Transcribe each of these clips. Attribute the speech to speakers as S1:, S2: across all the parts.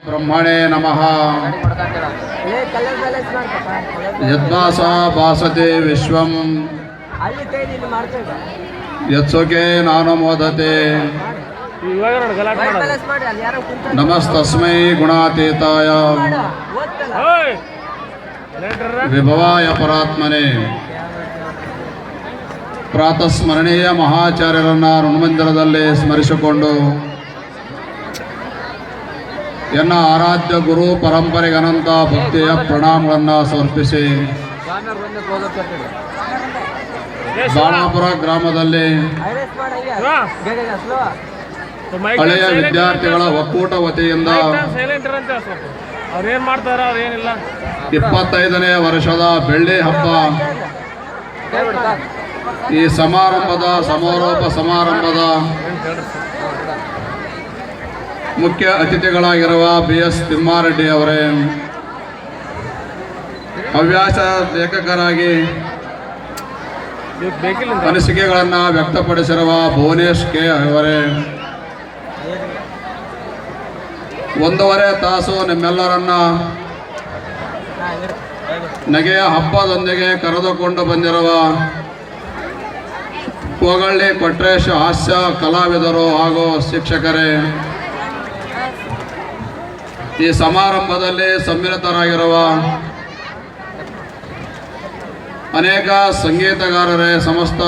S1: ಬ್ರಹ್ಮಣೇ ನಮಃ. ಯದ್ಭಾಸ ಭಾಸತೆ ವಿಶ್ವಂ ಯತ್ಸುಖೇ ನಾನು ಮೋದತೆ. ನಮಸ್ತಸ್ಮೈ ಗುಣಾತೀತಾಯ ವಿಭವಾಯ ಪರಾತ್ಮನೆ. ಪ್ರಾತಸ್ಮರಣೀಯ ಮಹಾಚಾರ್ಯರನ್ನು ಋಣಮಂದಿರದಲ್ಲಿ ಸ್ಮರಿಸಿಕೊಂಡು ಎನ್ನ ಆರಾಧ್ಯ ಗುರು ಪರಂಪರೆಗೆ ಅನಂತ ಭಕ್ತಿಯ ಪ್ರಣಾಮಗಳನ್ನು ಸಮರ್ಪಿಸಿ ಬಾಣಾಪುರ ಗ್ರಾಮದಲ್ಲಿ ಹಳೆಯ ವಿದ್ಯಾರ್ಥಿಗಳ ಒಕ್ಕೂಟ ವತಿಯಿಂದ 25ನೇ ವರ್ಷದ ಬೆಳ್ಳಿ ಹಬ್ಬ ಈ ಸಮಾರಂಭದ ಸಮಾರೋಪ ಸಮಾರಂಭದ ಮುಖ್ಯ ಅತಿಥಿಗಳಾಗಿರುವ BS ತಿಮ್ಮಾರೆಡ್ಡಿ ಅವರೇ, ಹವ್ಯಾಸ ಲೇಖಕರಾಗಿ ಅನಿಸಿಕೆಗಳನ್ನು ವ್ಯಕ್ತಪಡಿಸಿರುವ ಭುವನೇಶ್ ಕೆ ಅವರೇ, 1.5 ತಾಸು ನಿಮ್ಮೆಲ್ಲರನ್ನ ನಗೆಯ ಹಬ್ಬದೊಂದಿಗೆ ಕರೆದುಕೊಂಡು ಬಂದಿರುವ ಕೋಗಳ್ಳಿ ಕೊಟ್ರೇಶ್ ಹಾಸ್ಯ ಕಲಾವಿದರು ಹಾಗೂ ಶಿಕ್ಷಕರೇ, ಈ ಸಮಾರಂಭದಲ್ಲಿ ಸಮ್ಮಿಲಿತರಾಗಿರುವ ಅನೇಕ ಸಂಗೀತಗಾರರೇ, ಸಮಸ್ತ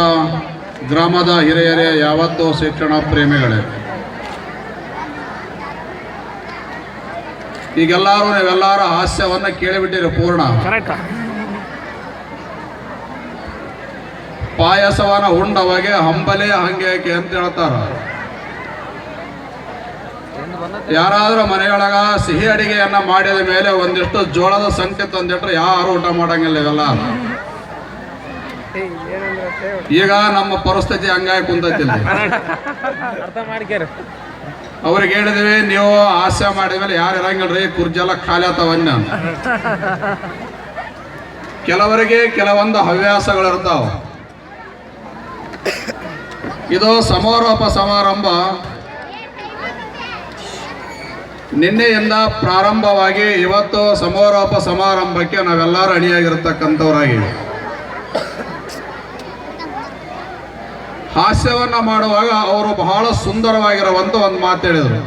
S1: ಗ್ರಾಮದ ಹಿರಿಯರೇ, ಯಾವತ್ತೂ ಶಿಕ್ಷಣ ಪ್ರೇಮಿಗಳೇ, ನೀವೆಲ್ಲರ ಹಾಸ್ಯವನ್ನು ಕೇಳಿಬಿಟ್ಟಿರಿ ಪೂರ್ಣ. ಪಾಯಸವನ್ನ ಉಂಡವಗೆ ಹಂಬಲೆ ಹಂಗೇಕೆ ಅಂತ ಹೇಳ್ತಾರ. ಯಾರಾದ್ರೂ ಮನೆಯೊಳಗ ಸಿಹಿ ಅಡಿಗೆಯನ್ನ ಮಾಡಿದ ಮೇಲೆ ಒಂದಿಷ್ಟು ಜೋಳದ ಸಂಖ್ಯೆ ತಂದಿಟ್ರೆ ಯಾರು ಊಟ ಮಾಡಂಗಿಲ್ಲ. ಇವೆಲ್ಲ ಈಗ ನಮ್ಮ ಪರಿಸ್ಥಿತಿ ಹಂಗಾಗಿ ಕುಂತೈತಿಲ್ಲ. ಅವ್ರಿಗೆ ಹೇಳಿದ್ವಿ, ನೀವು ಹಾಸ್ಯ ಮಾಡಿದ್ಮೇಲೆ ಯಾರು ಇರಂಗಿಲ್ರಿ, ಕುರ್ಜೆಲ್ಲ ಖಾಲಿ ಆತವನ್ನ. ಕೆಲವರಿಗೆ ಕೆಲವೊಂದು ಹವ್ಯಾಸಗಳಿರ್ತಾವ. ಇದು ಸಮಾರೋಪ ಸಮಾರಂಭ ನಿನ್ನೆಯಿಂದ ಪ್ರಾರಂಭವಾಗಿ ಇವತ್ತು ಸಮಾರೋಪ ಸಮಾರಂಭಕ್ಕೆ ನಾವೆಲ್ಲರೂ ಅಣಿಯಾಗಿರ್ತಕ್ಕಂಥವರಾಗಿವೆ. ಹಾಸ್ಯವನ್ನ ಮಾಡುವಾಗ ಅವರು ಬಹಳ ಸುಂದರವಾಗಿರುವಂತ ಒಂದು ಮಾತು ಹೇಳಿದರು.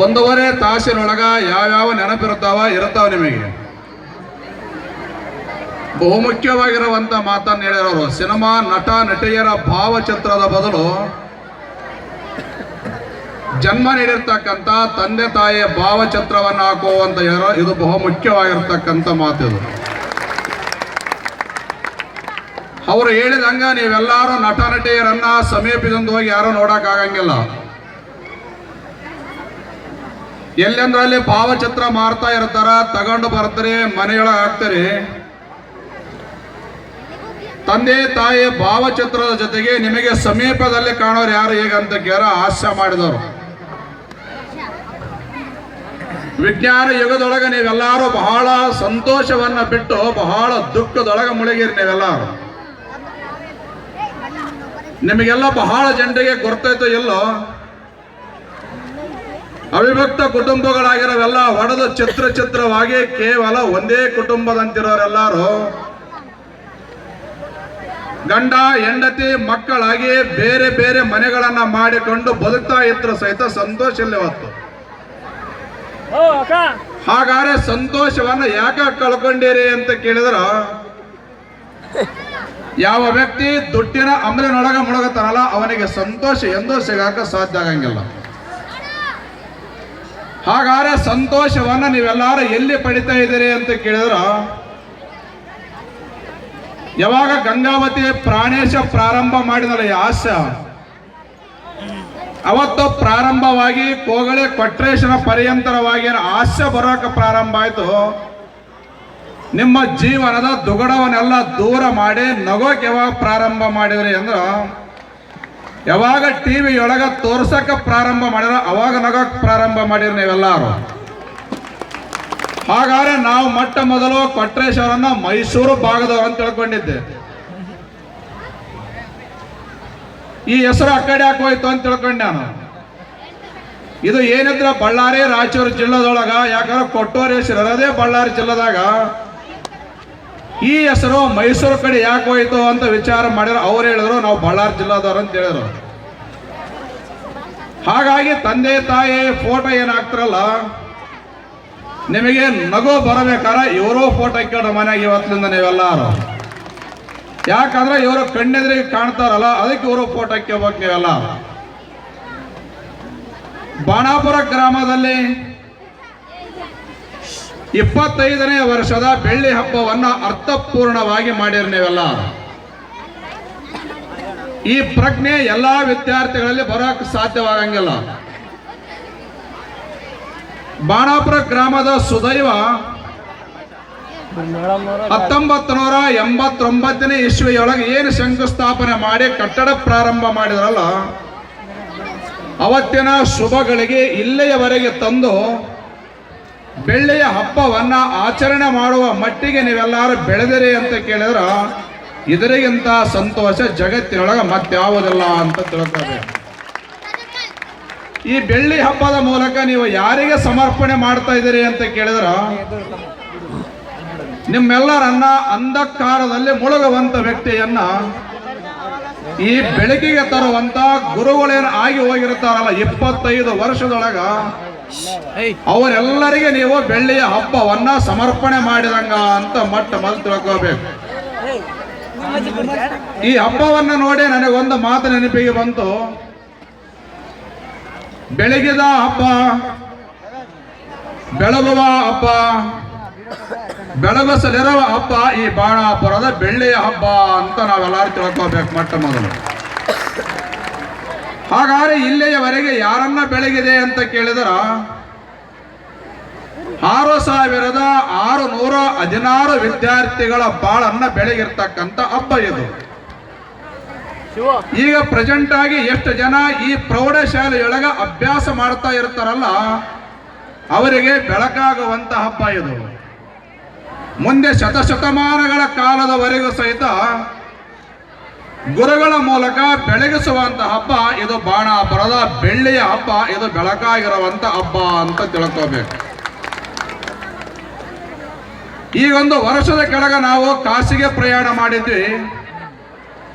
S1: 1.5 ತಾಸಿನೊಳಗ ಯಾವ್ಯಾವ ನೆನಪಿರ್ತಾವ ನಿಮಗೆ. ಬಹುಮುಖ್ಯವಾಗಿರುವಂತ ಮಾತನ್ನು ಹೇಳಿರೋರು, ಸಿನಿಮಾ ನಟ ನಟಿಯರ ಭಾವಚಿತ್ರದ ಬದಲು ಜನ್ಮ ನೀಡಿರ್ತಕ್ಕಂಥ ತಂದೆ ತಾಯಿಯ ಭಾವಚಿತ್ರವನ್ನು ಹಾಕುವಂತ ಇದು ಬಹುಮುಖ್ಯವಾಗಿರ್ತಕ್ಕಂಥ ಮಾತಿದು. ಅವರು ಹೇಳಿದಂಗ ನೀವೆಲ್ಲರೂ ನಟ ನಟಿಯರನ್ನ ಸಮೀಪಿಸಿಕೊಂಡು ಹೋಗಿ ಯಾರು ನೋಡಕ್ ಆಗಂಗಿಲ್ಲ. ಎಲ್ಲೆಂದ್ರಲ್ಲಿ ಭಾವಚಿತ್ರ ಮಾರ್ತಾ ಇರ್ತಾರ, ತಗೊಂಡು ಬರ್ತಾರೆ, ಮನೆಯೊಳಗೆ ಹಾಕ್ತಾರೆ. ತಂದೆ ತಾಯಿ ಭಾವಚಿತ್ರದ ಜೊತೆಗೆ ನಿಮಗೆ ಸಮೀಪದಲ್ಲಿ ಕಾಣೋರು ಯಾರು ಹೇಗಂತ ಕೇಳ ಹಾಸ್ಯ ಮಾಡಿದವರು. ವಿಜ್ಞಾನ ಯುಗದೊಳಗೆ ನೀವೆಲ್ಲರೂ ಬಹಳ ಸಂತೋಷವನ್ನ ಬಿಟ್ಟು ಬಹಳ ದುಃಖದೊಳಗೆ ಮುಳುಗಿರಿ. ನೀವೆಲ್ಲರೂ ನಿಮಗೆಲ್ಲ ಬಹಳ ಜನರಿಗೆ ಗೊತ್ತಾಯ್ತು ಎಲ್ಲೋ, ಅವಿಭಕ್ತ ಕುಟುಂಬಗಳಾಗಿರೋವೆಲ್ಲ ಹೊಡೆದು ಚಿತ್ರವಾಗಿ ಕೇವಲ ಒಂದೇ ಕುಟುಂಬದಂತಿರೋರೆಲ್ಲರೂ ಗಂಡ ಹೆಂಡತಿ ಮಕ್ಕಳಾಗಿ ಬೇರೆ ಬೇರೆ ಮನೆಗಳನ್ನ ಮಾಡಿಕೊಂಡು ಬದುಕ್ತಾ ಇದ್ರು ಸಹಿತ ಸಂತೋಷ ಇಲ್ಲ ಇವತ್ತು. ಹಾಗಾದ್ರೆ ಸಂತೋಷವನ್ನ ಯಾಕೆ ಕಳ್ಕೊಂಡಿರಿ ಅಂತ ಕೇಳಿದ್ರ, ಯಾವ ವ್ಯಕ್ತಿ ದುಡ್ಡಿನ ಅಮಲಿನೊಳಗ ಮುಳುಗುತ್ತಾನಲ್ಲ ಅವನಿಗೆ ಸಂತೋಷ ಎಂದೂ ಸಿಗಾಕ ಸಾಧ್ಯ ಆಗಂಗಿಲ್ಲ. ಹಾಗಾದ್ರೆ ಸಂತೋಷವನ್ನ ನೀವೆಲ್ಲರೂ ಎಲ್ಲಿ ಪಡಿತಾ ಇದ್ದೀರಿ ಅಂತ ಕೇಳಿದ್ರ, ಯಾವಾಗ ಗಂಗಾವತಿ ಪ್ರಾಣೇಶ ಪ್ರಾರಂಭ ಮಾಡಿದಲ್ಲ ಈ ಹಾಸ್ಯ, ಅವತ್ತು ಪ್ರಾರಂಭವಾಗಿ ಕೋಗಳೆ ಕೊಟ್ರೇಶನ ಪರ್ಯಂತರವಾಗಿ ಹಾಸ್ಯ ಬರೋಕೆ ಪ್ರಾರಂಭ ಆಯ್ತು. ನಿಮ್ಮ ಜೀವನದ ದುಗಡವನ್ನೆಲ್ಲ ದೂರ ಮಾಡಿ ನಗೋಕೆ ಯಾವಾಗ ಪ್ರಾರಂಭ ಮಾಡಿದ್ರಿ ಅಂದ್ರ, ಯಾವಾಗ ಟಿವಿ ಒಳಗ ತೋರ್ಸಕ ಪ್ರಾರಂಭ ಮಾಡಿದ್ರ ಅವಾಗ ನಗೋಕ್ ಪ್ರಾರಂಭ ಮಾಡಿದ್ರಿ ನೀವೆಲ್ಲರೂ. ಹಾಗಾದ್ರೆ ನಾವು ಮೊಟ್ಟ ಮೊದಲು ಕೊಟ್ರೇಶ್ ಅವರನ್ನ ಮೈಸೂರು ಭಾಗದವರು ಅಂತ ತಿಳ್ಕೊಂಡಿದ್ದೆ. ಈ ಹೆಸರು ಆ ಕಡೆ ಹಾಕೋಯ್ತು ಅಂತ ತಿಳ್ಕೊಂಡೆ ನಾನು. ಇದು ಏನಿದ್ರೆ ಬಳ್ಳಾರಿ ರಾಯಚೂರು ಜಿಲ್ಲೆದೊಳಗ, ಯಾಕಂದ್ರೆ ಕೊಟ್ಟೂರು ಹೆಸರು ಇರೋದೇ ಬಳ್ಳಾರಿ ಜಿಲ್ಲೆದಾಗ. ಈ ಹೆಸರು ಮೈಸೂರು ಕಡೆ ಯಾಕೆ ಹೋಯ್ತು ಅಂತ ವಿಚಾರ ಮಾಡಿದ್ರು. ಅವ್ರು ಹೇಳಿದ್ರು ನಾವು ಬಳ್ಳಾರಿ ಜಿಲ್ಲಾದವ್ರು ಅಂತ ಹೇಳಿದ್ರು. ಹಾಗಾಗಿ ತಂದೆ ತಾಯಿ ಫೋಟೋ ಏನಾಗ್ತಿರಲ್ಲ, ನಿಮಗೆ ನಗು ಬರಬೇಕಾರ ಇವರು ಫೋಟೋ ಇಕ್ಕೋಣ ಮನೆಯಾಗ ಇವತ್ತಿನಿಂದ ನೀವೆಲ್ಲರೂ. ಯಾಕಂದ್ರೆ ಇವರು ಕಣ್ಣೆದ್ರಿಗೆ ಕಾಣ್ತಾರಲ್ಲ, ಅದಕ್ಕೆ ಇವರು ಫೋಟೋ ಇಕ್ಕೋಬೇಕು ನೀವೆಲ್ಲ. ಬಾಣಾಪುರ ಗ್ರಾಮದಲ್ಲಿ 25ನೇ ವರ್ಷದ ಬೆಳ್ಳಿ ಹಬ್ಬವನ್ನ ಅರ್ಥಪೂರ್ಣವಾಗಿ ಮಾಡಿರಿ ನೀವೆಲ್ಲ. ಈ ಪ್ರಜ್ಞೆ ಎಲ್ಲಾ ವಿದ್ಯಾರ್ಥಿಗಳಲ್ಲಿ ಬರೋಕೆ ಸಾಧ್ಯವಾಗಂಗಿಲ್ಲ. ಬಾಣಾಪುರ ಗ್ರಾಮದ ಸುದೈವ 1989ನೇ ಇಸ್ವಿಯೊಳಗೆ ಏನು ಶಂಕುಸ್ಥಾಪನೆ ಮಾಡಿ ಕಟ್ಟಡ ಪ್ರಾರಂಭ ಮಾಡಿದ್ರಲ್ಲ, ಅವತ್ತಿನ ಶುಭಗಳಿಗೆ ಇಲ್ಲಿಯವರೆಗೆ ತಂದು ಬೆಳ್ಳಿಯ ಹಬ್ಬವನ್ನ ಆಚರಣೆ ಮಾಡುವ ಮಟ್ಟಿಗೆ ನೀವೆಲ್ಲರೂ ಬೆಳೆದಿರಿ ಅಂತ ಕೇಳಿದ್ರ ಇದರಿಗಿಂತ ಸಂತೋಷ ಜಗತ್ತಿನೊಳಗೆ ಮತ್ಯಾವುದಿಲ್ಲ ಅಂತ ತಿಳ್ಕೊಬೇಕು. ಈ ಬೆಳ್ಳಿ ಹಬ್ಬದ ಮೂಲಕ ನೀವು ಯಾರಿಗೆ ಸಮರ್ಪಣೆ ಮಾಡ್ತಾ ಇದ್ದೀರಿ ಅಂತ ಕೇಳಿದ್ರ, ನಿಮ್ಮೆಲ್ಲರನ್ನ ಅಂಧಕಾರದಲ್ಲಿ ಮುಳುಗುವಂತ ವ್ಯಕ್ತಿಯನ್ನ ಈ ಬೆಳಕಿಗೆ ತರುವಂತ ಗುರುಗಳೇನು ಆಗಿ ಹೋಗಿರ್ತಾರಲ್ಲ 25 ವರ್ಷದೊಳಗ, ಅವರೆಲ್ಲರಿಗೆ ನೀವು ಬೆಳ್ಳಿಯ ಹಬ್ಬವನ್ನ ಸಮರ್ಪಣೆ ಮಾಡಿದಂಗ ಅಂತ ಮೊದಲು ತಿಳ್ಕೋಬೇಕು. ಈ ಹಬ್ಬವನ್ನ ನೋಡಿ ನನಗೊಂದು ಮಾತು ನೆನಪಿಗೆ ಬಂತು. ಬೆಳಗಿದ ಹಬ್ಬ, ಬೆಳಗುವ ಹಬ್ಬ, ಬೆಳಗಿಸಲಿರುವ ಹಬ್ಬ ಈ ಬಾಣಾಪುರದ ಬೆಳ್ಳಿಯ ಹಬ್ಬ ಅಂತ ನಾವೆಲ್ಲರೂ ತಿಳ್ಕೋಬೇಕು ಮೊದಲು. ಹಾಗಾದ್ರೆ ಇಲ್ಲಿಯವರೆಗೆ ಯಾರನ್ನ ಬೆಳಗಿದೆ ಅಂತ ಕೇಳಿದ್ರ 6616 ವಿದ್ಯಾರ್ಥಿಗಳ ಬಾಳನ್ನ ಬೆಳಗಿರ್ತಕ್ಕಂಥ ಹಬ್ಬ ಇದು. ಈಗ ಪ್ರೆಸೆಂಟ್ ಆಗಿ ಎಷ್ಟು ಜನ ಈ ಪ್ರೌಢಶಾಲೆಯೊಳಗ ಅಭ್ಯಾಸ ಮಾಡ್ತಾ ಇರ್ತಾರಲ್ಲ, ಅವರಿಗೆ ಬೆಳಕಾಗುವಂತ ಹಬ್ಬ ಇದು. ಮುಂದೆ ಶತಶತಮಾನಗಳ ಕಾಲದವರೆಗೂ ಸಹಿತ ಗುರುಗಳ ಮೂಲಕ ಬೆಳಗಿಸುವಂತ ಹಬ್ಬ ಇದು ಬಾಣಾಪುರದ ಬೆಳ್ಳಿಯ ಹಬ್ಬ. ಇದು ಬೆಳಕಾಗಿರುವಂತ ಹಬ್ಬ ಅಂತ ತಿಳ್ಕೋಬೇಕು. ಈಗೊಂದು ವರ್ಷದ ಕೆಳಗ ನಾವು ಕಾಶಿಗೆ ಪ್ರಯಾಣ ಮಾಡಿದ್ವಿ.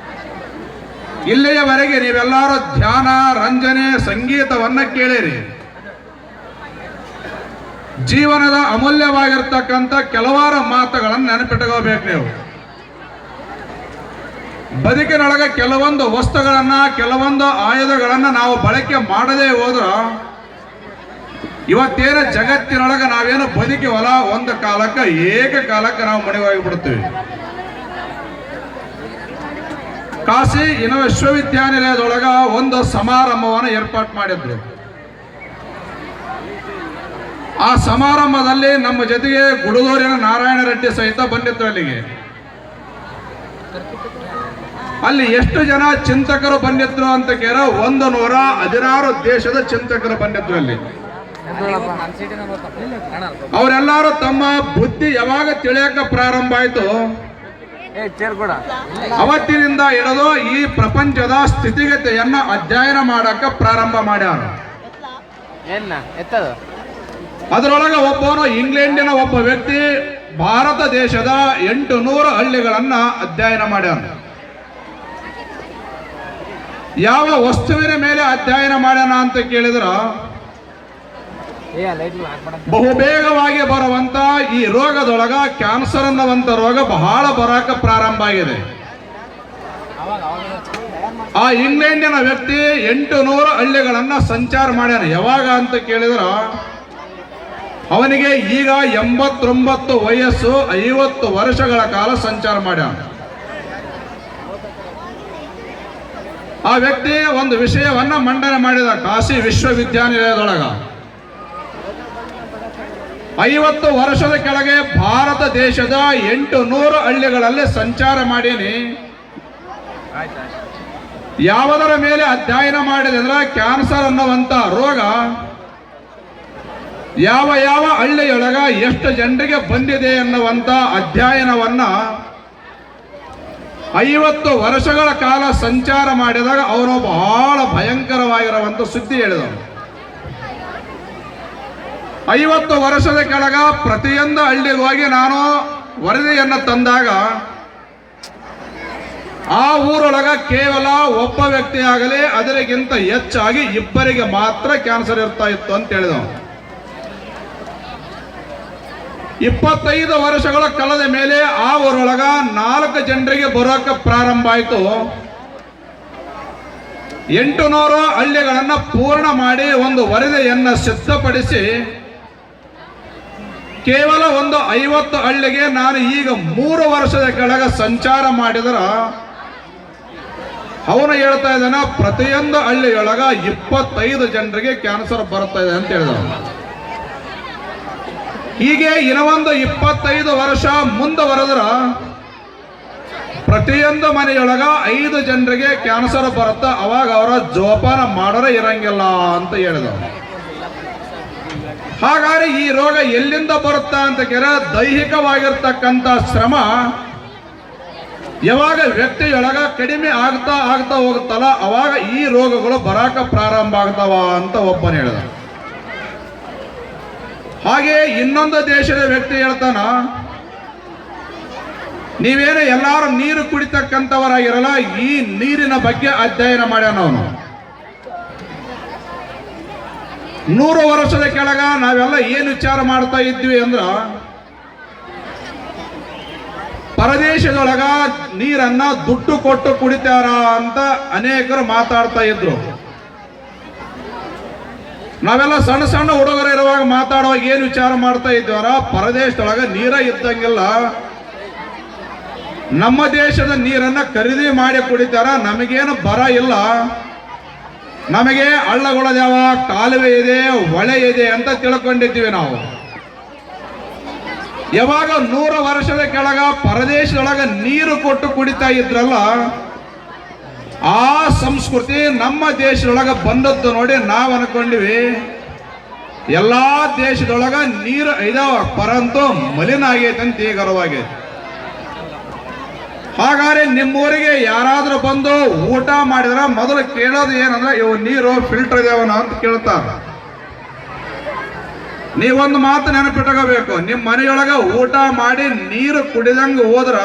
S1: ಇಲ್ಲಿಯವರೆಗೆ ನೀವೆಲ್ಲರೂ ಧ್ಯಾನ, ರಂಜನೆ, ಸಂಗೀತವನ್ನ ಕೇಳಿರಿ. ಜೀವನದ ಅಮೂಲ್ಯವಾಗಿರ್ತಕ್ಕಂಥ ಕೆಲವಾರು ಮಾತುಗಳನ್ನು ನೆನಪಿಟ್ಕೋಬೇಕು ನೀವು. ಬದುಕಿನೊಳಗೆ ಕೆಲವೊಂದು ವಸ್ತುಗಳನ್ನ, ಕೆಲವೊಂದು ಆಯುಧಗಳನ್ನ ನಾವು ಬಳಕೆ ಮಾಡದೇ ಹೋದ್ರ ಇವತ್ತೇನ ಜಗತ್ತಿನೊಳಗೆ ನಾವೇನು ಬದುಕಿವಲ್ಲ, ಒಂದು ಕಾಲಕ್ಕೆ ಏಕಕಾಲಕ್ಕೆ ನಾವು ಮನೆಗೆ ಬಿಡ್ತೀವಿ. ಕಾಶಿ ವಿಶ್ವವಿದ್ಯಾನಿಲಯದೊಳಗ ಒಂದು ಸಮಾರಂಭವನ್ನು ಏರ್ಪಾಟ್ ಮಾಡಿದ್ರು. ಆ ಸಮಾರಂಭದಲ್ಲಿ ನಮ್ಮ ಜೊತೆಗೆ ಗುಡುದೂರಿನ ನಾರಾಯಣ ರೆಡ್ಡಿ ಸಹಿತ ಬಂದಿದ್ರು ಅಲ್ಲಿಗೆ. ಅಲ್ಲಿ ಎಷ್ಟು ಜನ ಚಿಂತಕರು ಬಂದಿದ್ರು ಅಂತ ಕೇಳ 116 ದೇಶದ ಚಿಂತಕರು ಬಂದಿದ್ರು ಅಲ್ಲಿ. ಅವರೆಲ್ಲರೂ ತಮ್ಮ ಬುದ್ಧಿ ಯಾವಾಗ ತಿಳಿಯಕ ಪ್ರಾರಂಭ ಆಯ್ತು, ಅವತ್ತಿನಿಂದ ಹಿಡಿದು ಈ ಪ್ರಪಂಚದ ಸ್ಥಿತಿಗತಿಯನ್ನ ಅಧ್ಯಯನ ಮಾಡಕ ಪ್ರಾರಂಭ ಮಾಡ್ಯಾರ. ಅದರೊಳಗೆ ಒಬ್ಬನು ಇಂಗ್ಲೆಂಡಿನ ಒಬ್ಬ ವ್ಯಕ್ತಿ ಭಾರತ ದೇಶದ 800 ಹಳ್ಳಿಗಳನ್ನ ಅಧ್ಯಯನ ಮಾಡ್ಯಾರ. ಯಾವ ವಸ್ತುವಿನ ಮೇಲೆ ಅಧ್ಯಯನ ಮಾಡ್ಯಾನ ಅಂತ ಕೇಳಿದ್ರ, ಬಹುಬೇಗವಾಗಿ ಬರುವಂತ ಈ ರೋಗದೊಳಗ ಕ್ಯಾನ್ಸರ್ ಅನ್ನುವಂತ ರೋಗ ಬಹಳ ಬರಾಕ ಪ್ರಾರಂಭ ಆಗಿದೆ. ಆ ಇಂಗ್ಲೆಂಡಿನ ವ್ಯಕ್ತಿ 800 ಹಳ್ಳಿಗಳನ್ನ ಸಂಚಾರ ಮಾಡ್ಯಾನ. ಯಾವಾಗ ಅಂತ ಕೇಳಿದ್ರ, ಅವನಿಗೆ ಈಗ 89 ವಯಸ್ಸು, 50 ವರ್ಷಗಳ ಕಾಲ ಸಂಚಾರ ಮಾಡ್ಯಾನ. ಆ ವ್ಯಕ್ತಿ ಒಂದು ವಿಷಯವನ್ನ ಮಂಡನೆ ಮಾಡಿದ ಕಾಶಿ ವಿಶ್ವವಿದ್ಯಾನಿಲಯದೊಳಗ. 50 ವರ್ಷದ ಕೆಳಗೆ ಭಾರತ ದೇಶದ 800 ಹಳ್ಳಿಗಳಲ್ಲಿ ಸಂಚಾರ ಮಾಡೀನಿ. ಯಾವುದರ ಮೇಲೆ ಅಧ್ಯಯನ ಮಾಡಿದೆ ಅಂದ್ರೆ ಕ್ಯಾನ್ಸರ್ ಅನ್ನುವಂತ ರೋಗ ಯಾವ ಯಾವ ಹಳ್ಳಿಯೊಳಗ ಎಷ್ಟು ಜನರಿಗೆ ಬಂದಿದೆ ಎನ್ನುವಂತ ಅಧ್ಯಯನವನ್ನ 50 ವರ್ಷಗಳ ಕಾಲ ಸಂಚಾರ ಮಾಡಿದಾಗ ಅವನು ಬಹಳ ಭಯಂಕರವಾಗಿರುವಂತ ಸುದ್ದಿ ಹೇಳಿದನು. 50 ವರ್ಷದ ಕೆಳಗ ಪ್ರತಿಯೊಂದು ಹಳ್ಳಿಗೆ ಹೋಗಿ ನಾನು ವರದಿಯನ್ನು ತಂದಾಗ ಆ ಊರೊಳಗ ಕೇವಲ ಒಬ್ಬ ವ್ಯಕ್ತಿ ಆಗಲಿ ಅದರಿಗಿಂತ ಹೆಚ್ಚಾಗಿ ಇಬ್ಬರಿಗೆ ಮಾತ್ರ ಕ್ಯಾನ್ಸರ್ ಇರ್ತಾ ಇತ್ತು ಅಂತ ಹೇಳಿದ. 25 ವರ್ಷಗಳ ಕಳೆದ ಮೇಲೆ ಆ ಊರೊಳಗ 4 ಜನರಿಗೆ ಬರೋಕೆ ಪ್ರಾರಂಭ ಆಯಿತು. 800 ಹಳ್ಳಿಗಳನ್ನು ಪೂರ್ಣ ಮಾಡಿ ಒಂದು ವರದಿಯನ್ನು ಸಿದ್ಧಪಡಿಸಿ ಕೇವಲ ಒಂದು 50 ಹಳ್ಳಿಗೆ ನಾನು ಈಗ 3 ವರ್ಷದ ಕೆಳಗೆ ಸಂಚಾರ ಮಾಡಿದ್ರ ಅವನು ಹೇಳ್ತಾ ಇದ್ದಾನ ಪ್ರತಿಯೊಂದು ಹಳ್ಳಿಯೊಳಗ 25 ಜನರಿಗೆ ಕ್ಯಾನ್ಸರ್ ಬರ್ತಾ ಇದೆ ಅಂತ ಹೇಳಿದ. ಹೀಗೆ ಇನ್ನೊಂದು 25 ವರ್ಷ ಮುಂದುವರೆದ್ರ ಪ್ರತಿಯೊಂದು ಮನೆಯೊಳಗ 5 ಜನರಿಗೆ ಕ್ಯಾನ್ಸರ್ ಬರುತ್ತ. ಅವಾಗ ಅವರ ಜೋಪಾನ ಮಾಡರ ಇರಂಗಿಲ್ಲ ಅಂತ ಹೇಳಿದ. ಹಾಗಾದ್ರೆ ಈ ರೋಗ ಎಲ್ಲಿಂದ ಬರುತ್ತಾ ಅಂತ ಕೇಳ ದೈಹಿಕವಾಗಿರ್ತಕ್ಕಂಥ ಶ್ರಮ ಯಾವಾಗ ವ್ಯಕ್ತಿಯೊಳಗ ಕಡಿಮೆ ಆಗ್ತಾ ಆಗ್ತಾ ಹೋಗುತ್ತಲ್ಲ ಅವಾಗ ಈ ರೋಗಗಳು ಬರಾಕ ಪ್ರಾರಂಭ ಆಗ್ತಾವ ಅಂತ ಒಬ್ಬನ ಹೇಳಿದ. ಹಾಗೆ ಇನ್ನೊಂದು ದೇಶದ ವ್ಯಕ್ತಿ ಹೇಳ್ತಾನ, ನೀವೇನು ಎಲ್ಲಾರು ನೀರು ಕುಡಿತಕ್ಕಂಥವರಾಗಿರಲ್ಲ, ಈ ನೀರಿನ ಬಗ್ಗೆ ಅಧ್ಯಯನ ಮಾಡ್ಯಾನ ಅವನು. 100 ವರ್ಷದ ಕೆಳಗ ನಾವೆಲ್ಲ ಏನು ವಿಚಾರ ಮಾಡ್ತಾ ಇದ್ವಿ ಅಂದ್ರ ಪರದೇಶದೊಳಗ ನೀರನ್ನ ದುಡ್ಡು ಕೊಟ್ಟು ಕುಡಿತಾರ ಅಂತ ಅನೇಕರು ಮಾತಾಡ್ತಾ ಇದ್ರು. ನಾವೆಲ್ಲ ಸಣ್ಣ ಸಣ್ಣ ಹುಡುಗರು ಇರುವಾಗ ಮಾತಾಡುವಾಗ ಏನು ವಿಚಾರ ಮಾಡ್ತಾ ಇದ್ವರ ಪರದೇಶದೊಳಗ ನೀರ ಇದ್ದಂಗಿಲ್ಲ, ನಮ್ಮ ದೇಶದ ನೀರನ್ನ ಖರೀದಿ ಮಾಡಿ ಕುಡಿತಾರ, ನಮಗೇನು ಬರ ಇಲ್ಲ, ನಮಗೆ ಹಳ್ಳಗಳದ್ಯಾವ, ಕಾಲುವೆ ಇದೆ, ಹೊಳೆ ಇದೆ ಅಂತ ತಿಳ್ಕೊಂಡಿದ್ದೀವಿ ನಾವು. ಯಾವಾಗ 100 ವರ್ಷದ ಕೆಳಗ ಪರದೇಶದೊಳಗ ನೀರು ಕೊಟ್ಟು ಕುಡಿತಾ ಇದ್ರಲ್ಲ ಆ ಸಂಸ್ಕೃತಿ ನಮ್ಮ ದೇಶದೊಳಗ ಬಂದದ್ದು ನೋಡಿ ನಾವು ಅನ್ಕೊಂಡಿವಿ ಎಲ್ಲಾ ದೇಶದೊಳಗ ನೀರು ಇದಾವ ಪರಂತು ಮಲಿನ ಆಗೈತೆ ಅಂತ ಈಗ ಅರಿವಾಗೈತೆ. ಹಾಗಾದ್ರೆ ನಿಮ್ಮೂರಿಗೆ ಯಾರಾದ್ರೂ ಬಂದು ಊಟ ಮಾಡಿದ್ರ ಮೊದಲು ಕೇಳೋದು ಏನಂದ್ರೆ ಇವು ನೀರು ಫಿಲ್ಟರ್ ಇದಾವನ ಅಂತ ಕೇಳ್ತಾರ. ನೀವೊಂದು ಮಾತು ನೆನಪಿಟ್ಕೋಬೇಕು, ನಿಮ್ಮ ಮನೆಯೊಳಗ ಊಟ ಮಾಡಿ ನೀರು ಕುಡಿದಂಗ ಹೋದ್ರ